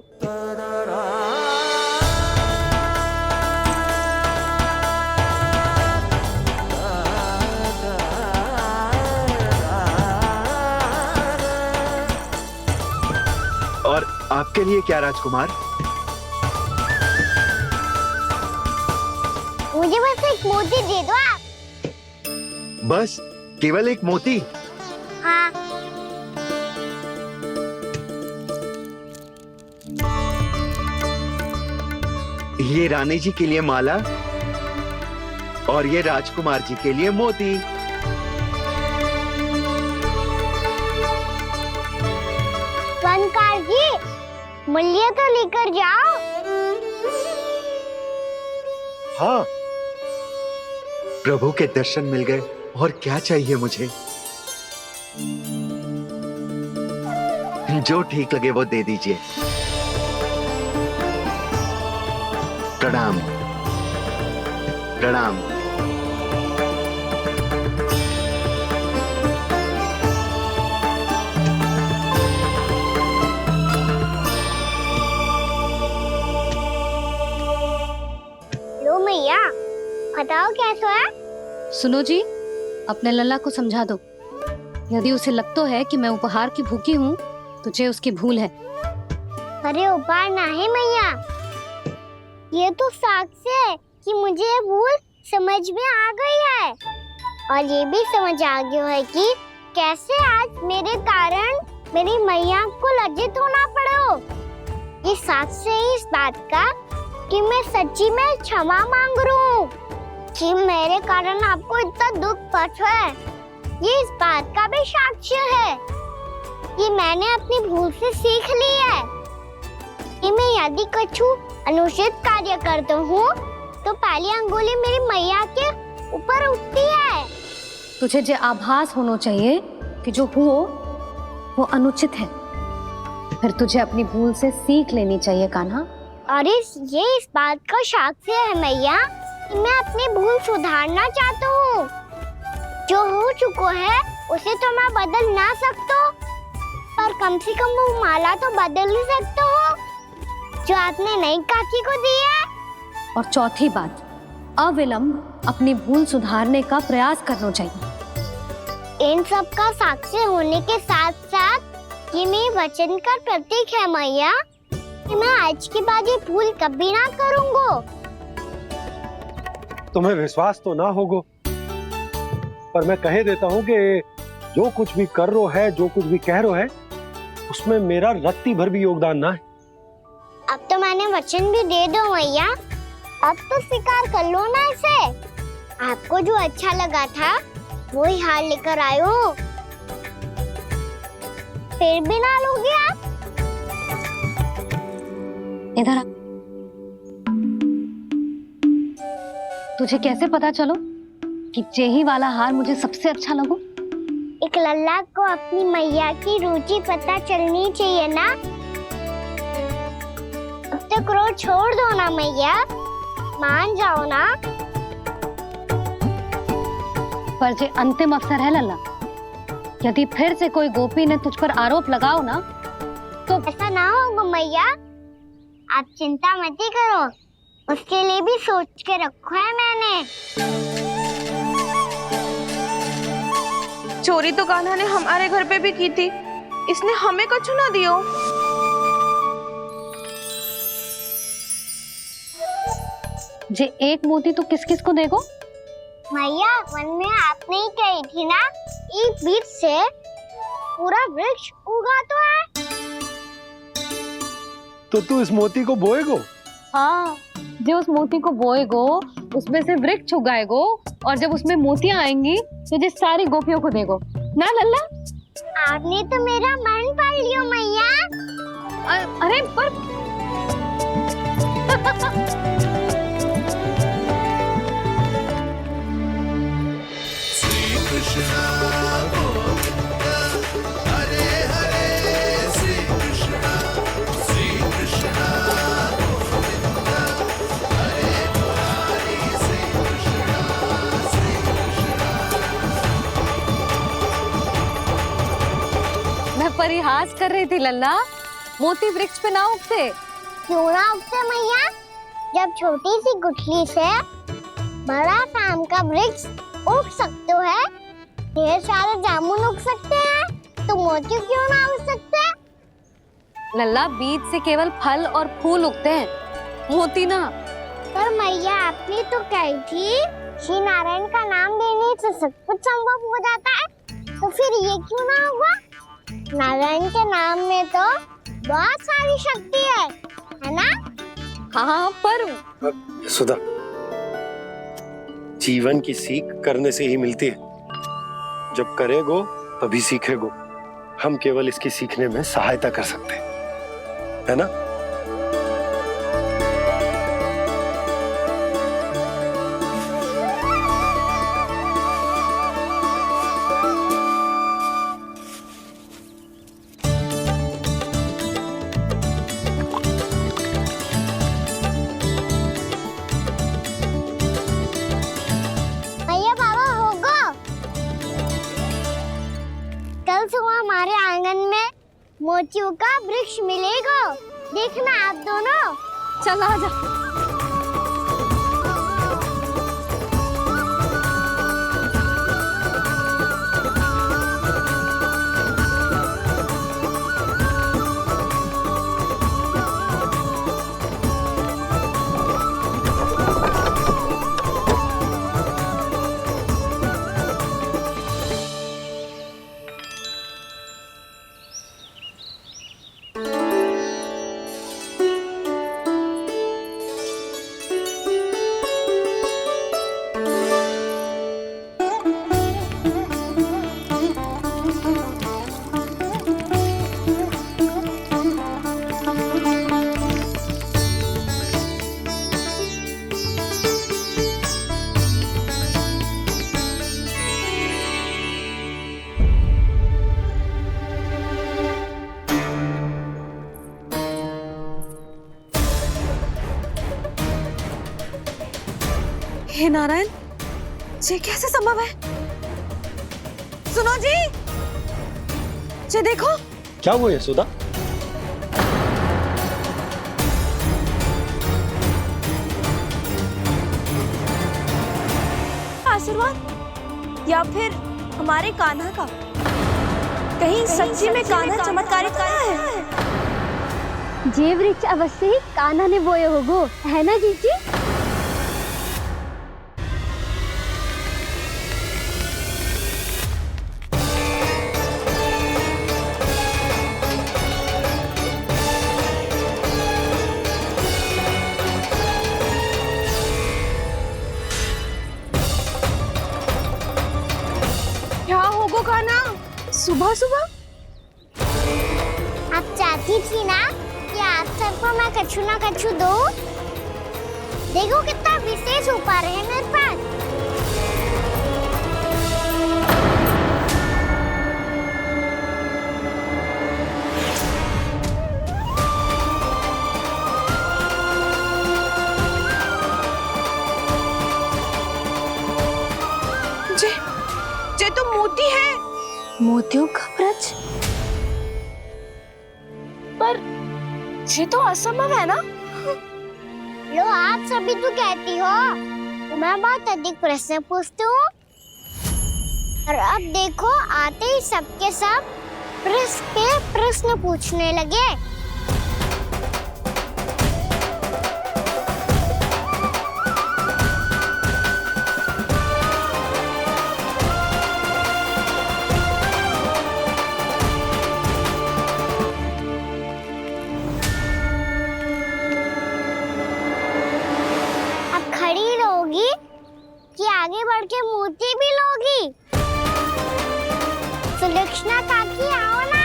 Speaker 13: और आपके लिए क्या राजकुमार?
Speaker 4: मुझे बस एक मोती दे दो आप।
Speaker 13: बस केवल एक मोती?
Speaker 4: हाँ।
Speaker 13: ये रानी जी के लिए माला और ये राजकुमार जी के लिए मोती।
Speaker 4: स्वर्णकार जी, मूल्य तो लेकर जाओ।
Speaker 6: हाँ,
Speaker 13: प्रभु के दर्शन मिल गए, और क्या चाहिए मुझे? जो ठीक लगे वो दे दीजिए। प्रणाम प्रणाम।
Speaker 4: लो मैया, बताओ कैसा है?
Speaker 2: सुनो जी, अपने लल्ला को समझा दो। यदि उसे लगता है कि मैं उपहार की भूखी हूँ, तो ये उसकी भूल है।
Speaker 4: अरे उपहार ना है मैया, ये तो साक्ष्य है कि मुझे ये भूल समझ में आ गई है, और ये भी समझ आ गया है कि कैसे आज मेरे कारण मेरी मैया को लज्जित होना पड़ो। ये साक्ष्य है इस बात का कि मैं सच्ची में क्षमा मांग रहा हूँ कि मेरे कारण आपको इतना दुख पहुंचा है। ये इस बात का भी साक्ष्य है कि मैंने अपनी भूल से सीख ली है कि मैं यदि कुछ अनुचित कार्य करता हूँ तो पहली अंगुली मेरी मैया के ऊपर उठती है।
Speaker 2: तुझे जो आभास होना चाहिए कि जो हुआ वो अनुचित है, फिर तुझे अपनी भूल से सीख लेनी चाहिए कान्हा।
Speaker 4: और ये इस बात का साक्ष्य है मैया कि मैं अपनी भूल सुधारना चाहता हूँ। जो हो चुका है उसे तो मैं बदल ना सकता, पर कम से कम वो माला तो बदल ही सकता हूँ जो आपने नई काकी को दी है।
Speaker 2: और चौथी बात, अविलंब अपनी भूल सुधारने का प्रयास करना चाहिए।
Speaker 4: इन सब का साक्षी होने के साथ साथ ये मेरे वचन का प्रतीक है मैया कि मैं आज के बाद ये भूल कभी ना करूँगा।
Speaker 6: तुम्हें विश्वास तो ना होगा, पर मैं कह देता हूँ कि जो कुछ भी कर रो है, जो कुछ भी कह रो है, उसमें मेरा रत्ती भर भी योगदान ना है।
Speaker 4: अब तो मैंने वचन भी दे दो मैया, अब तो स्वीकार कर लो ना इसे। आपको जो अच्छा लगा था वो ही हार लेकर आयो, फिर भी ना लोगे आप।
Speaker 2: इधर आ। तुझे कैसे पता चलो कि जेही वाला हार मुझे सबसे अच्छा लगो?
Speaker 4: एक लल्ला को अपनी मैया की रुचि पता चलनी चाहिए ना। अब तक क्रोध छोड़ दो ना मैया, मान जाओ ना।
Speaker 2: पर जे अंतिम अवसर है लल्ला, यदि फिर से कोई गोपी ने तुझ पर आरोप लगाओ ना तो
Speaker 4: ऐसा ना होगा मैया, आप चिंता मत ही करो, उसके लिए भी सोच के रखा है मैंने।
Speaker 10: चोरी तो कान्हा ने हमारे घर पे भी की थी, इसने हमें कुछ ना दियो।
Speaker 2: जे एक मोती तो किस किस को देगो?
Speaker 4: मैया मन में आपने ही कही थी ना, एक बीज से पूरा वृक्ष उगा तो है।
Speaker 6: तो तू इस मोती को बोएगो?
Speaker 2: हाँ, जो उस मोती को बोएगो उसमें से वृक्ष उगाएगो, और जब उसमें मोतियां आएंगी तो जिस सारी गोपियों को देगो ना लल्ला।
Speaker 4: आपने तो मेरा मन पढ़ लियो मैया।
Speaker 2: अरे पर
Speaker 14: श्री कृष्ण गोविंद हरे हरे, श्री कृष्ण गोविंद हरे मुरारी, श्री कृष्ण।
Speaker 2: मैं परिहास कर रही थी लल्ला, मोती वृक्ष पे ना उगते।
Speaker 4: क्यों ना उगते मैया? जब छोटी सी गुठली से बड़ा आम का वृक्ष उग सकते है, ढेर सारे जामुन उग सकते हैं, तो मोती क्यों ना उग सकते?
Speaker 2: लल्ला, बीज से केवल फल और फूल उगते हैं, मोती ना।
Speaker 4: पर मैया आपने तो कही थी श्री नारायण का नाम लेने से सब कुछ संभव हो जाता है, तो फिर ये क्यों ना होगा? नारायण के नाम में तो बहुत सारी शक्ति है ना?
Speaker 2: हाँ, पर
Speaker 6: सुधा, जीवन की सीख करने से ही मिलती है। जब करेगो तभी सीखेगो। हम केवल इसकी सीखने में सहायता कर सकते हैं, है ना?
Speaker 4: हमारे आंगन में मोतियों का वृक्ष मिलेगा, देखना आप दोनों।
Speaker 2: चल आजा।
Speaker 10: नारायण, ये कैसे संभव है? सुनो जी, ये देखो।
Speaker 6: क्या हुआ यशोदा?
Speaker 10: आशीर्वाद या फिर हमारे कान्हा का? कहीं सच्ची में कान्हा चमत्कारी है?
Speaker 4: जे वृक्ष अवश्य ही कान्हा ने बोए होगो, है ना जीजी?
Speaker 10: क्या होगो कान्हा सुबह सुबह?
Speaker 4: आप चाहती थी ना कि आप सबको मैं कछु ना कछु दूं? देखो कितना विशेष उपहार है मेरे पास।
Speaker 10: ये तो मोती है।
Speaker 1: मोतियों का ब्रज?
Speaker 10: पर ये तो असंभव है ना?
Speaker 4: लो आप सभी तो कहती हो, तो मैं बहुत अधिक प्रश्न पूछती हूँ, और अब देखो आते ही सबके सब प्रश्न पे प्रश्न पूछने लगे। कि आगे बढ़ के मोती भी लोगी? सुलक्षणा काकी आओ ना।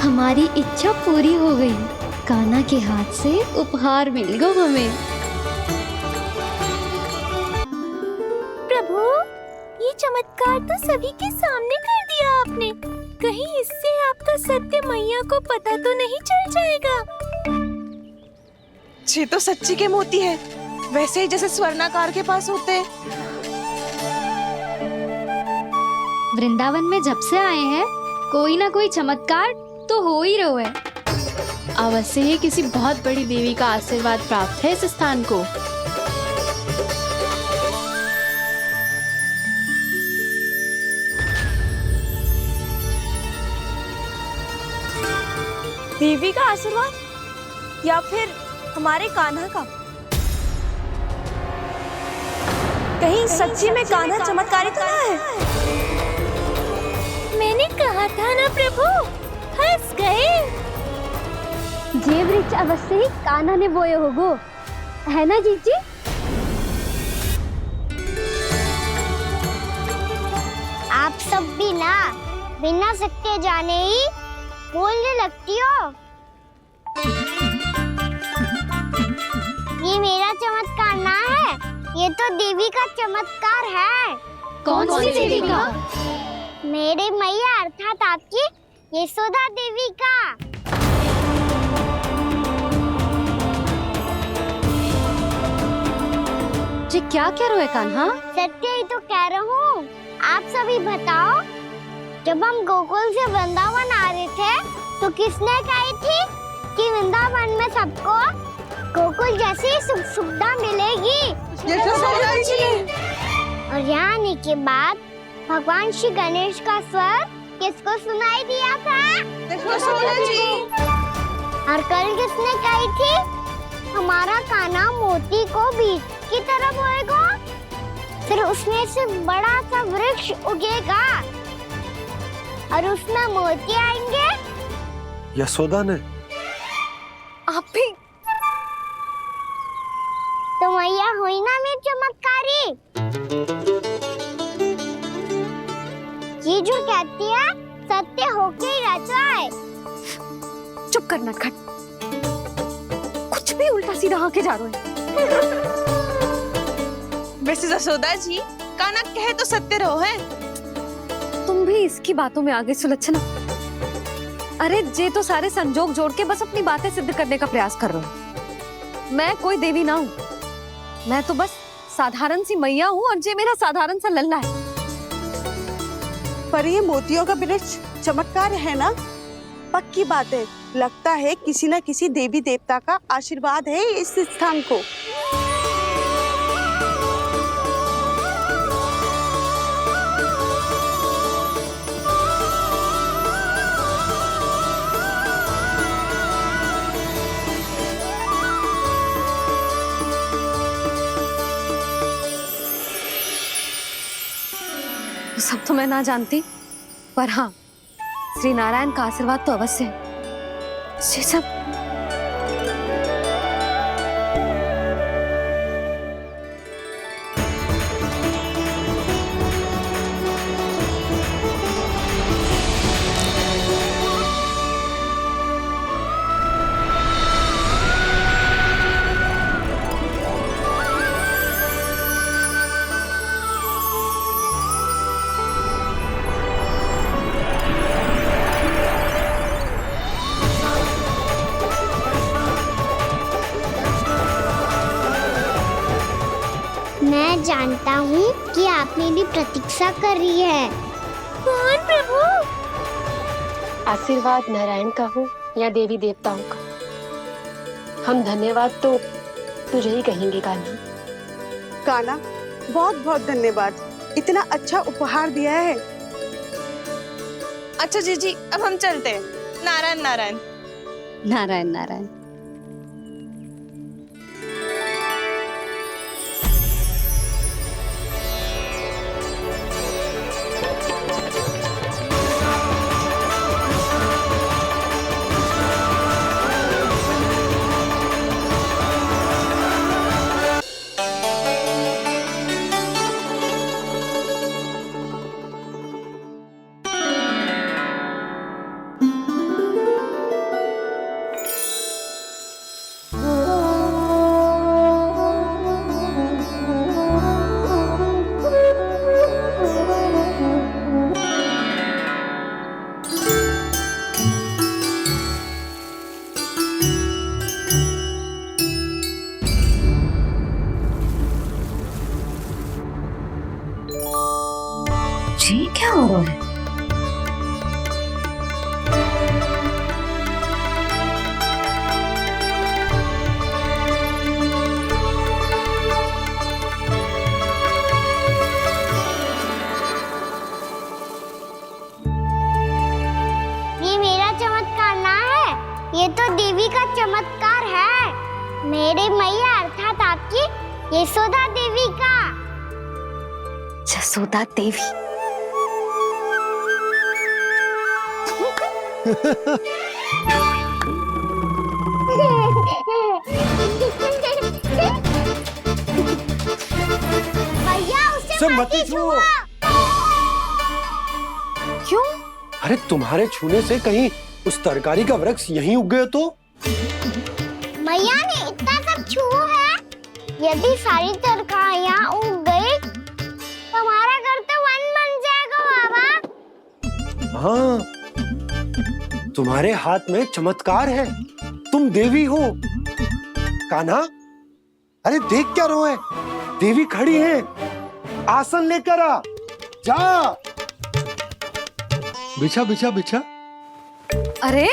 Speaker 12: हमारी इच्छा पूरी हो गई। कान्हा के हाथ से उपहार मिल गया हमें।
Speaker 1: प्रभु, ये चमत्कार तो सभी के सामने कर दिया आपने। कहीं इससे आपका सत्य मैया को पता तो नहीं चल जाएगा?
Speaker 10: ये तो सच्ची के मोती है, वैसे ही जैसे स्वर्णाकार के पास होते हैं।
Speaker 12: वृंदावन में जब से आए हैं, कोई ना कोई चमत्कार तो हो ही रहा है।
Speaker 7: अवश्य ही किसी बहुत बड़ी देवी का आशीर्वाद प्राप्त है इस स्थान को।
Speaker 10: देवी का आशीर्वाद या फिर हमारे कान्हा का? कहीं सच्ची में कान्हा चमत्कारी तो ना है?
Speaker 1: मैंने कहा था ना प्रभु, हंस गए।
Speaker 4: जे वृक्ष अवश्य ही कान्हा ने बोए होगो, है ना जीजी? आप सब भी ना बिना सत्य जाने ही बोलने लगती हो। ये मेरा चमत्कार ना है, ये तो देवी का चमत्कार है।
Speaker 12: कौन सी देवी का?
Speaker 4: मेरे मैया अर्थात आपकी यशोदा देवी का।
Speaker 12: जी क्या कह रहे हो कान्हा?
Speaker 4: सत्य ही तो कह रहा हूँ। आप सभी बताओ, जब हम गोकुल से वृंदावन आ रहे थे तो किसने कही थी कि वृंदावन में सबको गोकुल जैसी सुख सुविधा मिलेगी?
Speaker 10: यशोदा जी।
Speaker 4: और यहाँ आने के बाद भगवान श्री गणेश का स्वर किसको सुनाई दिया था?
Speaker 10: यशोदा जी।
Speaker 4: और कल किसने कही थी हमारा कान्हा मोती को बीज की तरह बोएगा, फिर उसमें से बड़ा सा वृक्ष उगेगा और उसमें मोती आएंगे?
Speaker 6: यशोदा ने।
Speaker 1: आप भी
Speaker 4: तो मैया हुई ना मेरी चमत्कारी। ये जो कहती है सत्य होके ही रहता है।
Speaker 2: चुप कर नटखट, कुछ भी उल्टा सीधा होके जा रहे हो।
Speaker 10: वैसे यशोदा जी, कान्हा कहे तो सत्य रहो है।
Speaker 2: तुम भी इसकी बातों में आगे सुलझना। अरे जे तो सारे संजोग जोड़ के बस अपनी बातें सिद्ध करने का प्रयास कर रहे हो। मैं कोई देवी ना हूँ, मैं तो बस साधारण सी मैया हूँ और जे मेरा साधारण सा लल्ला है।
Speaker 15: पर ये मोतियों का वृक्ष चमत्कार है ना? पक्की बात है, लगता है किसी न किसी देवी देवता का आशीर्वाद है इस स्थान को।
Speaker 2: सब तो मैं ना जानती, पर हाँ, श्री नारायण का आशीर्वाद तो अवश्य है। ये सब
Speaker 4: मैं जानता हूँ कि आप मेरी प्रतीक्षा कर रही है। कौन प्रभु?
Speaker 16: आशीर्वाद नारायण का हो या देवी देवताओं का, हम धन्यवाद तो तुझे ही कहेंगे कान्हा।
Speaker 15: कान्हा, बहुत बहुत धन्यवाद, इतना अच्छा उपहार दिया है।
Speaker 10: अच्छा जीजी, अब हम चलते हैं। नारायण नारायण।
Speaker 2: नारायण नारायण। जी क्या हो रहा है?
Speaker 4: ये मेरा चमत्कार ना है, ये तो देवी का चमत्कार है। मेरे मैया अर्थात आपकी यशोदा देवी का।
Speaker 2: यशोदा देवी।
Speaker 4: भैया उसे
Speaker 6: मत छुओ।
Speaker 2: क्यों?
Speaker 6: अरे तुम्हारे छूने से कहीं उस तरकारी का वृक्ष यहीं उग गए तो?
Speaker 4: मैया ने इतना सब छुआ है, यदि सारी तरकारियां उग गई तो हमारा घर तो वन बन जाएगा बाबा।
Speaker 6: हाँ, तुम्हारे हाथ में चमत्कार है, तुम देवी हो। कान्हा, अरे देख क्या रोए, देवी खड़ी है, आसन लेकर आ, जा। बिछा बिछा बिछा।
Speaker 2: अरे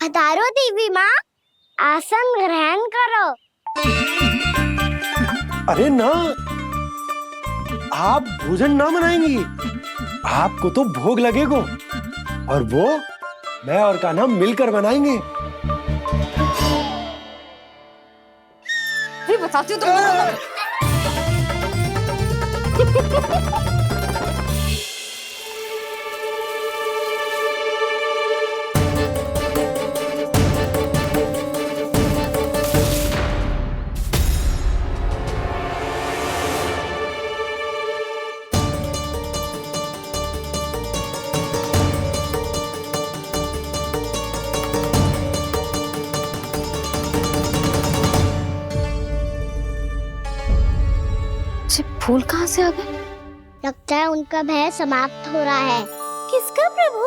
Speaker 4: पधारो देवी माँ, आसन ग्रहण करो।
Speaker 6: अरे ना, आप भोजन ना मनाएंगी, आपको तो भोग लगेगा और वो मैं और कान्हा मिलकर बनाएंगे।
Speaker 2: फिर बताती हूँ तुमको। फूल कहाँ से आ गए?
Speaker 4: लगता है उनका भय समाप्त हो रहा है। किसका प्रभु?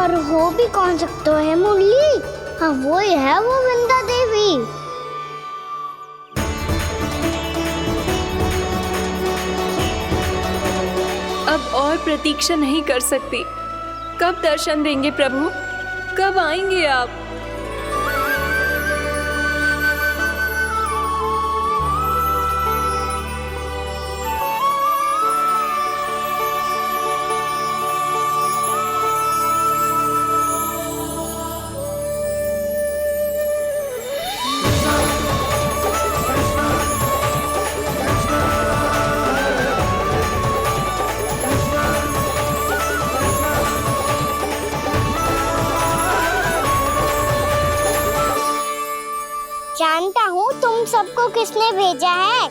Speaker 4: और हो भी कौन सकता है मुरली? हाँ वो ही है, वो वृंदा देवी।
Speaker 1: अब और प्रतीक्षा नहीं कर सकती। कब दर्शन देंगे प्रभु? कब आएंगे आप?
Speaker 4: जानता हूँ तुम सबको किसने भेजा है।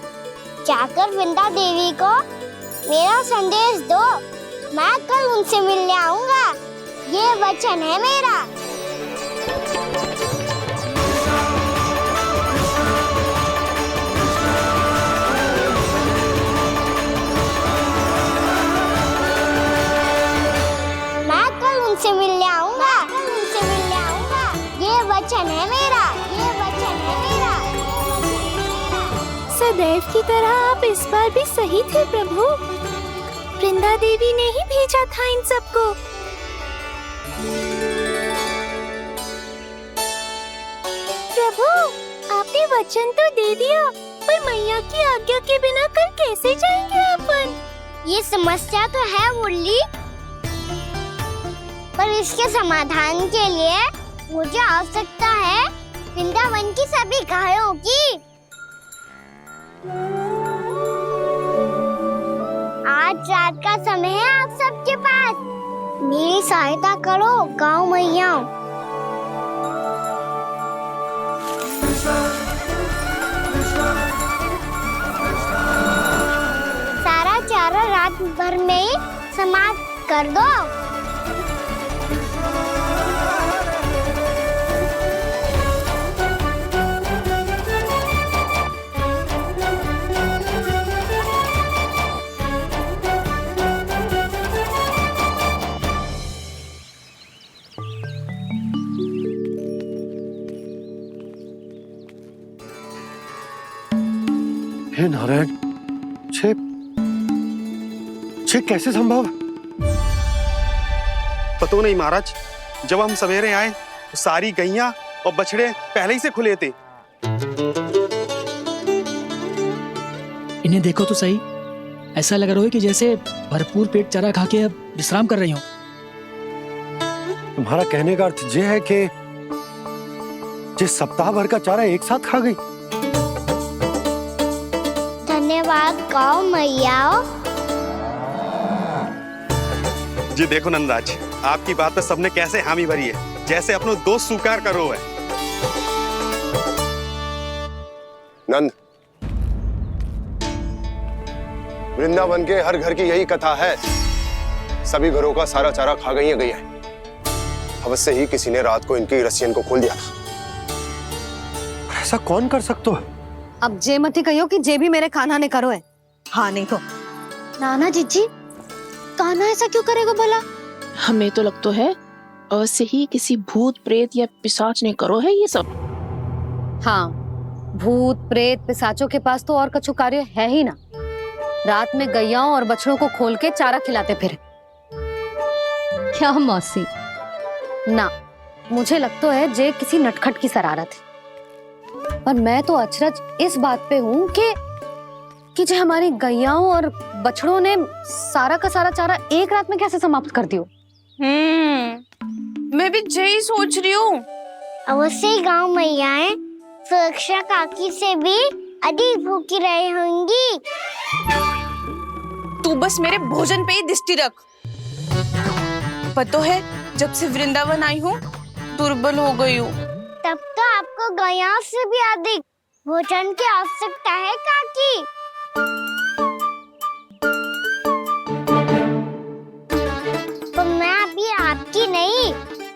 Speaker 4: जाकर वृंदा देवी को मेरा संदेश दो, मैं कल उनसे मिलने आऊंगा। ये वचन है मेरा। मैं कल उनसे मिलने आऊंगा। ये वचन है मेरा।
Speaker 10: सदैव की तरह आप इस बार भी सही थे प्रभु। वृंदा देवी ने ही भेजा था इन सबको। प्रभु आपने वचन तो दे दिया, पर मैया की आज्ञा के बिना कल कैसे जाएंगे अपन?
Speaker 4: ये समस्या तो है मुरली, पर इसके समाधान के लिए मुझे आवश्यकता है वृंदावन की सभी गायों की। आज रात का समय है आप सबके पास। मेरी सहायता करो गाँव मैया। सारा चारा रात भर में ही समाप्त कर दो।
Speaker 6: हे नारायण, छे कैसे संभव?
Speaker 13: पता नहीं महाराज, जब हम सवेरे आए तो सारी गैया और बछड़े पहले ही से खुले थे।
Speaker 17: इन्हें देखो तो सही, ऐसा लग रहा है कि जैसे भरपूर पेट चारा खा के अब विश्राम कर रही हो।
Speaker 6: तुम्हारा कहने का अर्थ यह है कि जिस सप्ताह भर का चारा एक साथ खा गई।
Speaker 4: धन्यवाद गाँव मैया।
Speaker 13: जी देखो नंदराज, आपकी बात पे सबने कैसे हामी भरी है, जैसे अपनो दोस्त स्वीकार करो है।
Speaker 8: नंद, वृंदावन के हर घर की यही कथा है। सभी घरों का सारा चारा खा गई है। अवश्य ही किसी ने रात को इनकी रस्सियन को खोल दिया था।
Speaker 6: ऐसा कौन कर सकता है?
Speaker 2: अब जे मती कहियो कि जे भी मेरे कान्हा ने करो है। हाँ नहीं तो
Speaker 10: नाना जीजी, कान्हा ऐसा क्यों करेगा भला?
Speaker 18: हमें तो लगता है अवश्य ही किसी भूत प्रेत या पिशाच ने करो है ये सब।
Speaker 2: हाँ, भूत प्रेत पिशाचों के पास तो और कछु कार्य है ही ना। रात में गैयाओं और बछड़ों को खोल के चारा खिलाते फिर। क्या मौसी? ना, मुझे लगता है जे किसी नटखट की शरारत है। पर मैं तो अचरज इस बात पे हूँ कि जो हमारी गैयाओं और बछड़ों ने सारा का सारा चारा एक रात में कैसे समाप्त कर दियो।
Speaker 10: मैं भी यही सोच रही हूँ।
Speaker 4: अवश्य गांव मैयाएं सुरक्षा काकी से भी अधिक भूखी रही होंगी।
Speaker 10: तू बस मेरे भोजन पे ही दृष्टि रख। पता है जब से वृंदावन आई हूँ दुर्बल हो गई हूँ।
Speaker 4: तब तो आपको गैया से भी अधिक भोजन की आवश्यकता है काकी। तो मैं अभी आपकी नहीं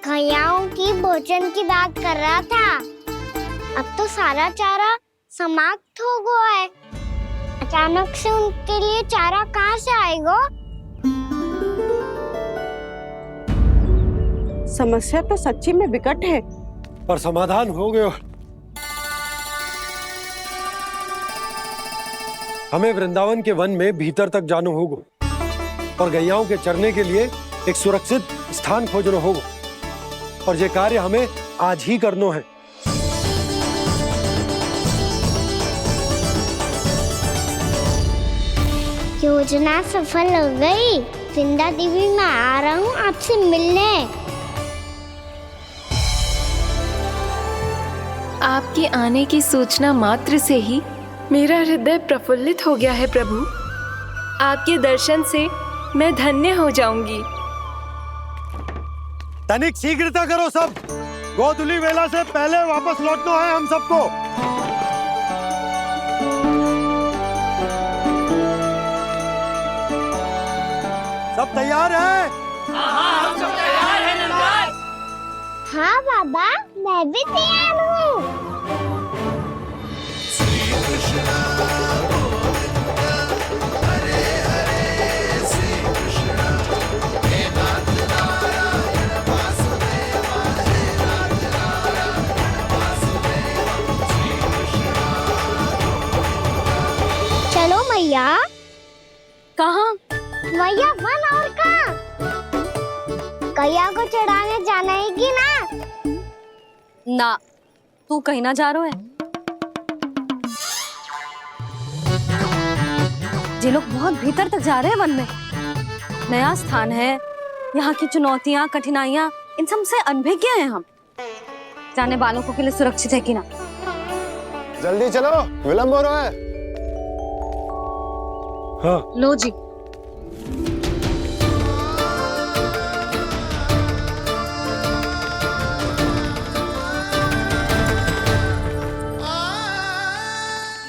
Speaker 4: गैयाओं की भोजन की बात कर रहा था। अब तो सारा चारा समाप्त हो गया है। अचानक से उनके लिए चारा कहाँ से आएगा?
Speaker 15: समस्या तो सच्ची में विकट है,
Speaker 6: पर समाधान हो गयो। हमें वृंदावन के वन में भीतर तक जाना होगा और गैयाओं के चरने के लिए एक सुरक्षित स्थान खोजना होगा, और ये कार्य हमें आज ही करना है।
Speaker 4: योजना सफल हो गई। वृंदा देवी, मैं आ रहा हूँ आपसे मिलने।
Speaker 1: आपके आने की सूचना मात्र से ही मेरा हृदय प्रफुल्लित हो गया है प्रभु। आपके दर्शन से मैं धन्य हो जाऊंगी।
Speaker 6: तनिक शीघ्रता करो सब, गोधुली वेला से पहले वापस लौटना है हम सबको। सब तैयार है?
Speaker 14: हाँ, हम सब तैयार हैं नंदलाल।
Speaker 4: हाँ बाबा, मैं भी तैयार हूँ।
Speaker 14: श्री कृष्णा गोविंदा, हरे हरे श्री कृष्णा, हे नाथ नारायण वासुदेवा, हे नाथ नारायण वासुदेवा, श्री कृष्णा गोविंदा।
Speaker 4: चलो मैया।
Speaker 2: कहाँ?
Speaker 4: मैया वन और कहाँ? गैया को चढ़ाने जाना है कि ना?
Speaker 2: ना, तू कहीं ना जा रहा है। ये लोग बहुत भीतर तक जा रहे हैं वन में। नया स्थान है, यहाँ की चुनौतियाँ कठिनाइयाँ इन सब से अनभिज्ञ हैं हम। जाने वालों के लिए सुरक्षित है कि ना?
Speaker 8: जल्दी चलो, विलंब हो रहा है।
Speaker 6: हाँ।
Speaker 2: लो जी।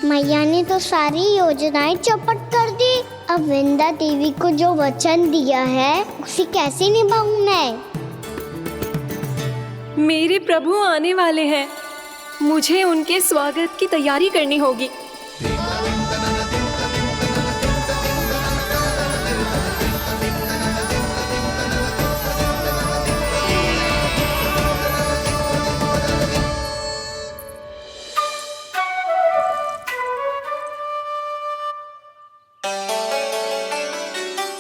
Speaker 4: मैया ने तो सारी योजनाएं चौपट कर दी। अब वृंदा देवी को जो वचन दिया है उसे कैसे निभाऊं मैं?
Speaker 1: मेरे प्रभु आने वाले हैं, मुझे उनके स्वागत की तैयारी करनी होगी।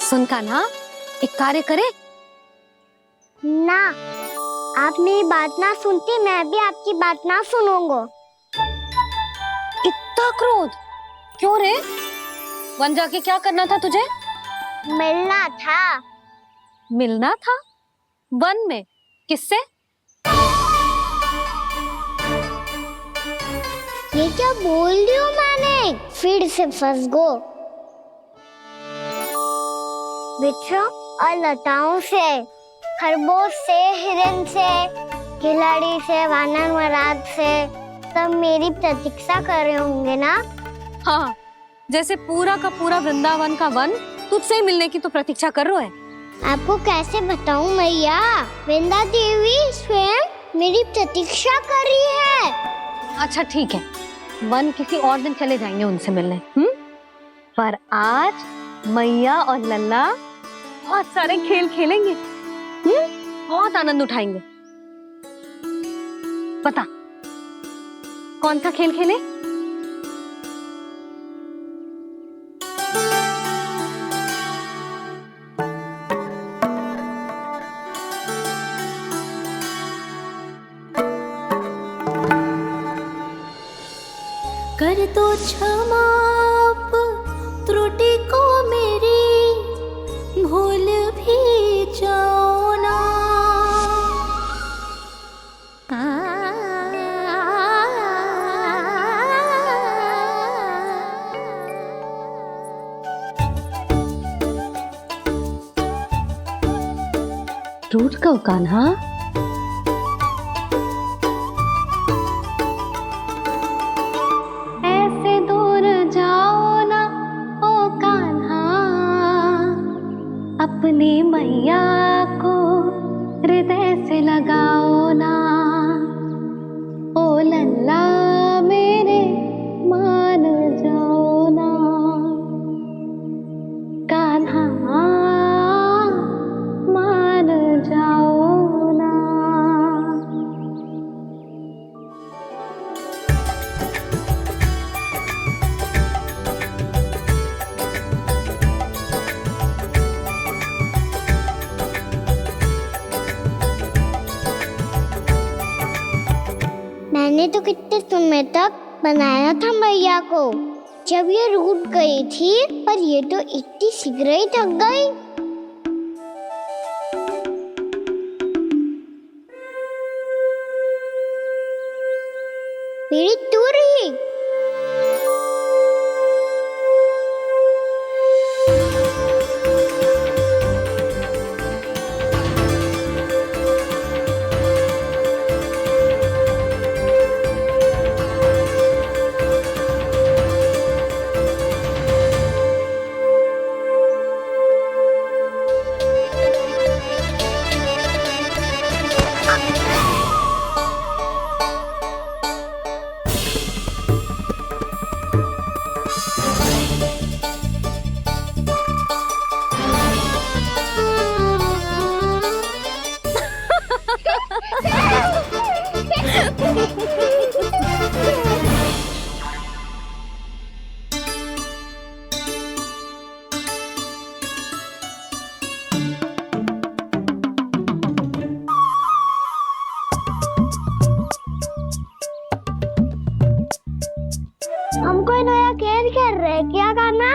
Speaker 2: सुन कान्हा, एक कार्य करे
Speaker 4: ना। आप मेरी बात ना सुनती, मैं भी आपकी बात ना सुनूंगा।
Speaker 2: इतना क्रोध क्यों रे? वन जाके क्या करना था तुझे?
Speaker 4: मिलना था।
Speaker 2: मिलना था? वन में? किससे?
Speaker 4: ये क्या बोल रही हूँ मैंने? फिर से फंस गो। वृक्षों और लताओं से, खरगोश से, हिरन से, खिलाड़ी से, वानर महाराज से, सब मेरी प्रतीक्षा कर रहे होंगे ना?
Speaker 2: हाँ, जैसे पूरा का पूरा वृंदावन का वन तुझसे ही मिलने की तो प्रतीक्षा कर रहा है।
Speaker 4: आपको कैसे बताऊं मैया? वृंदा देवी स्वयं मेरी प्रतीक्षा कर रही है।
Speaker 2: अच्छा ठीक है, वन किसी और दिन चले जाएंगे उनसे मिलने। पर आज मैया और लल्ला बहुत सारे खेल खेलेंगे। बहुत आनंद उठाएंगे। बता कौन सा खेल खेले?
Speaker 12: कर दो क्षमा त्रुटि को मेरी, भूल भी जाओ ना।
Speaker 2: रूठ कब कान्हा?
Speaker 12: ऐसे दूर जाओ ना ओ कान्हा, अपनी मैया को हृदय से लगाओ ना। ओ लल्ला मेरे मान जाओ ना, कान्हा मान जाओ ना।
Speaker 4: मैंने तो कितने समय तक बनाया था मैया को, जब ये रूठ गई थी, पर ये तो इतनी शीघ्र ही थक गई। मेरी तू रही। हमको नया खेल खेल रहे क्या करना?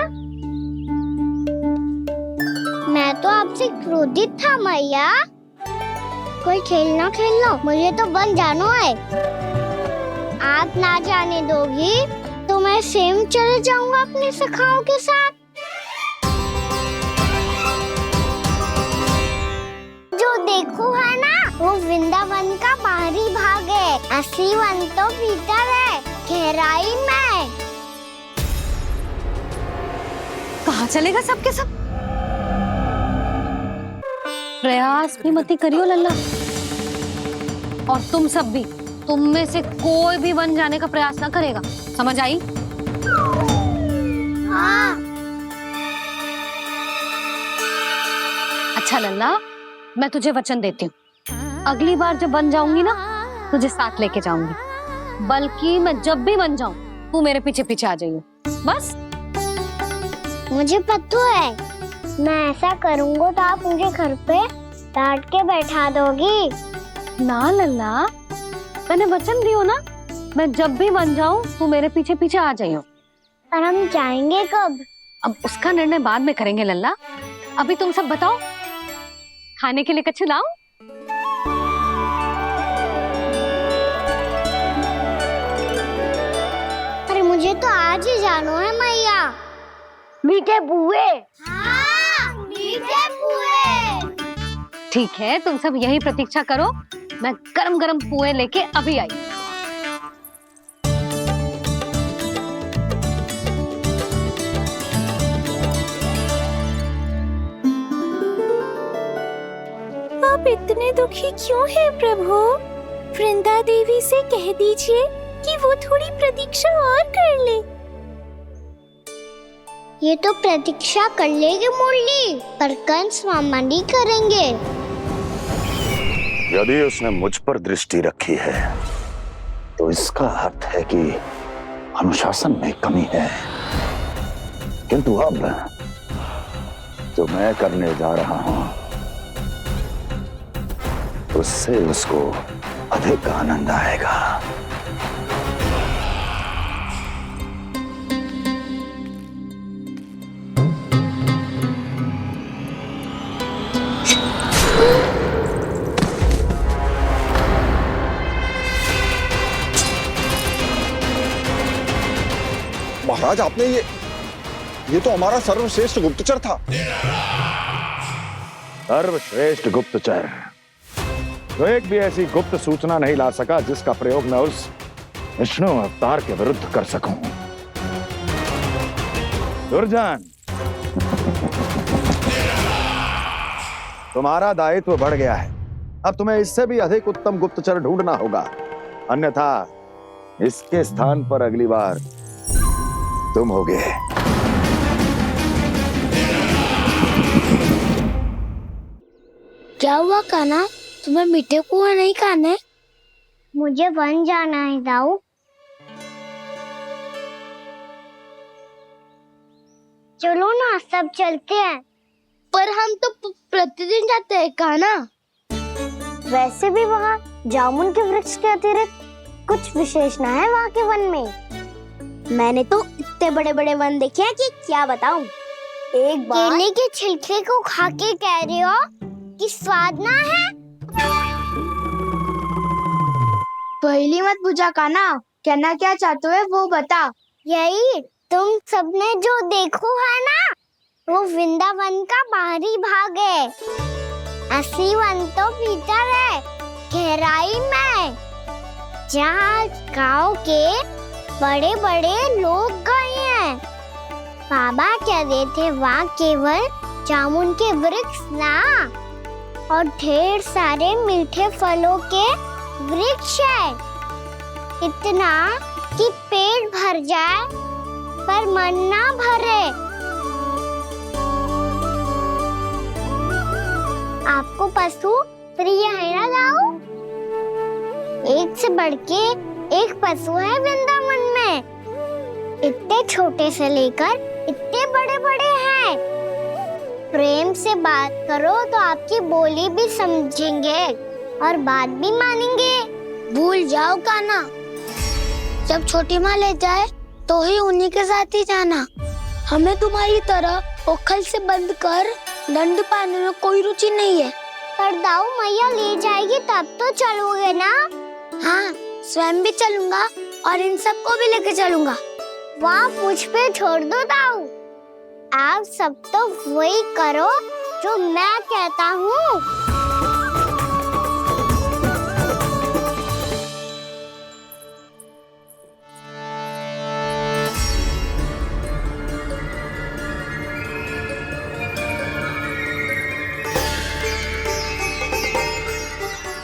Speaker 4: मैं तो आपसे क्रोधित था मैया। कोई खेलना खेल लो, मुझे तो बन जानो है। आप ना जाने दोगी तो मैं स्वयं चले जाऊंगा अपने सखाओं के साथ। जो देखो है ना, वो वृंदावन का बाहरी भाग है, असली वन तो भीतर है, गहराई में।
Speaker 2: कहाँ चलेगा सबके सब? प्रयास भी मत करियो लल्ला। और तुम सब भी, तुम में से कोई भी वन जाने का प्रयास ना करेगा, समझ आई?
Speaker 4: हाँ।
Speaker 2: अच्छा लल्ला, मैं तुझे वचन देती हूँ, अगली बार जब बन जाऊंगी ना, तुझे साथ लेके जाऊंगी। बल्कि मैं जब भी बन जाऊं, तू मेरे पीछे पीछे आ जाइयो, बस।
Speaker 4: मुझे पता है, मैं ऐसा करूंगा तो आप मुझे घर पे डांट के बैठा दोगी।
Speaker 2: ना लल्ला, मैंने वचन दियो ना, मैं जब भी बन जाऊं, तू मेरे पीछे पीछे आ जाइयो।
Speaker 4: पर हम जाएंगे कब?
Speaker 2: अब उसका निर्णय बाद में करेंगे लल्ला। अभी तुम सब बताओ, खाने के लिए कुछ लाऊं?
Speaker 4: अरे मुझे तो आज ही जाना है मैया। मीठे पुए। हाँ, मीठे पुए।
Speaker 2: ठीक है, तुम सब यही प्रतीक्षा करो, मैं गरम गरम पुए लेके अभी आई।
Speaker 12: आप इतने दुखी क्यों हैं प्रभु? वृंदा देवी से कह दीजिए कि वो थोड़ी प्रतीक्षा और कर ले।
Speaker 4: ये तो प्रतीक्षा कर लेगी मुरली, पर कंस मामा नहीं करेंगे।
Speaker 19: यदि उसने मुझ पर दृष्टि रखी है तो इसका अर्थ है कि अनुशासन में कमी है। किंतु अब जो मैं करने जा रहा हूं उससे उसको अधिक आनंद आएगा।
Speaker 20: महाराज, आपने ये तो हमारा सर्वश्रेष्ठ गुप्तचर था।
Speaker 19: सर्वश्रेष्ठ गुप्तचर तो एक भी ऐसी गुप्त सूचना नहीं ला सका जिसका प्रयोग मैं उस विष्णु अवतार के विरुद्ध कर सकूं। दुर्जन, तुम्हारा दायित्व बढ़ गया है। अब तुम्हें इससे भी अधिक उत्तम गुप्तचर ढूंढना होगा, अन्यथा इसके स्थान पर अगली बार तुम होगे।
Speaker 4: क्या हुआ कान्हा, तुम्हें मीठे कुआं नहीं खाने? मुझे वन जाना है दाऊ। चलो ना, सब चलते हैं। पर हम तो प्रतिदिन जाते हैं कान्हा। वैसे भी वहाँ जामुन के वृक्ष के अतिरिक्त कुछ विशेष ना है वहाँ के वन में। मैंने तो इतने बड़े बड़े वन देखे हैं कि क्या बताऊं। एक बार केले के छिलके को खा के कह रहे हो कि स्वाद ना है? पहली मत बुझा कान्हा, कहना क्या चाहते हो वो बता। यही तुम सबने जो देखो है ना, वो वृंदावन का बाहरी भाग है। असली वन तो भीतर है, गहराई में, जहाँ गांव के बड़े बड़े लोग गए हैं। बाबा कह रहे थे वहाँ केवल जामुन के वृक्ष ना, और ढेर सारे मीठे फलों के वृक्ष है। इतना कि पेट भर जाए पर मन ना भरे। आपको पशु प्रिय है ना दाऊ? एक से बढ़ के एक पशु है वृंदावन में। इतने छोटे से लेकर इतने बड़े बड़े हैं। प्रेम से बात करो तो आपकी बोली भी समझेंगे और बात भी मानेंगे। भूल जाओ कान्हा, जब छोटी माँ ले जाए तो ही उन्हीं के साथ ही जाना। हमें तुम्हारी तरह ओखल से बंद कर दंड पाने में कोई रुचि नहीं है। पर दाऊ मैया ले जाएगी तब तो चलोगे ना? हाँ, स्वयं भी चलूंगा और इन सबको भी लेके चलूंगा। वहाँ मुझ पे छोड़ दो दाऊ। आप सब तो वही करो जो मैं कहता हूँ।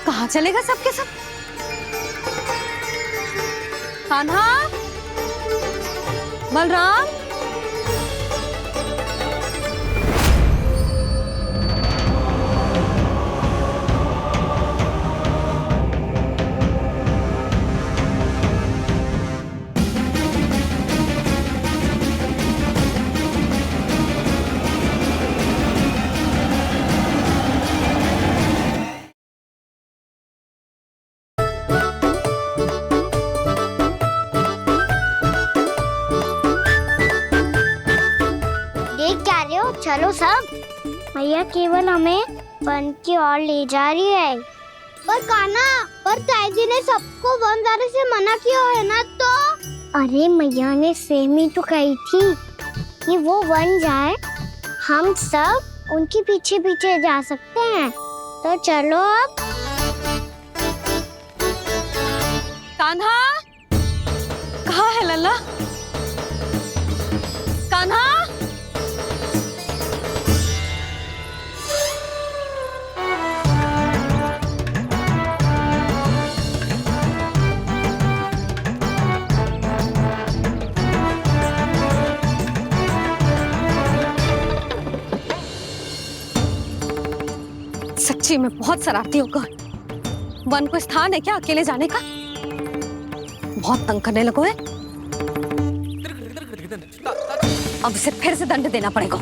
Speaker 2: कहाँ चलेगा सबके सब? कान्हा, बलराम,
Speaker 4: चलो सब, मैया केवल हमें वन की ओर ले जा रही है। पर कान्हा, पर ताईजी ने सबको वन जाने से मना किया है ना तो? अरे मैया ने सेम ही तो कही थी कि वो वन जाए, हम सब उनके पीछे पीछे जा सकते हैं। तो चलो अब।
Speaker 2: कान्हा, कहाँ है लल्ला? कान्हा, सच्ची में बहुत शरारती होगा। वन को स्थान है क्या अकेले जाने का? बहुत तंग करने लगो है। अब इसे फिर से दंड देना पड़ेगा।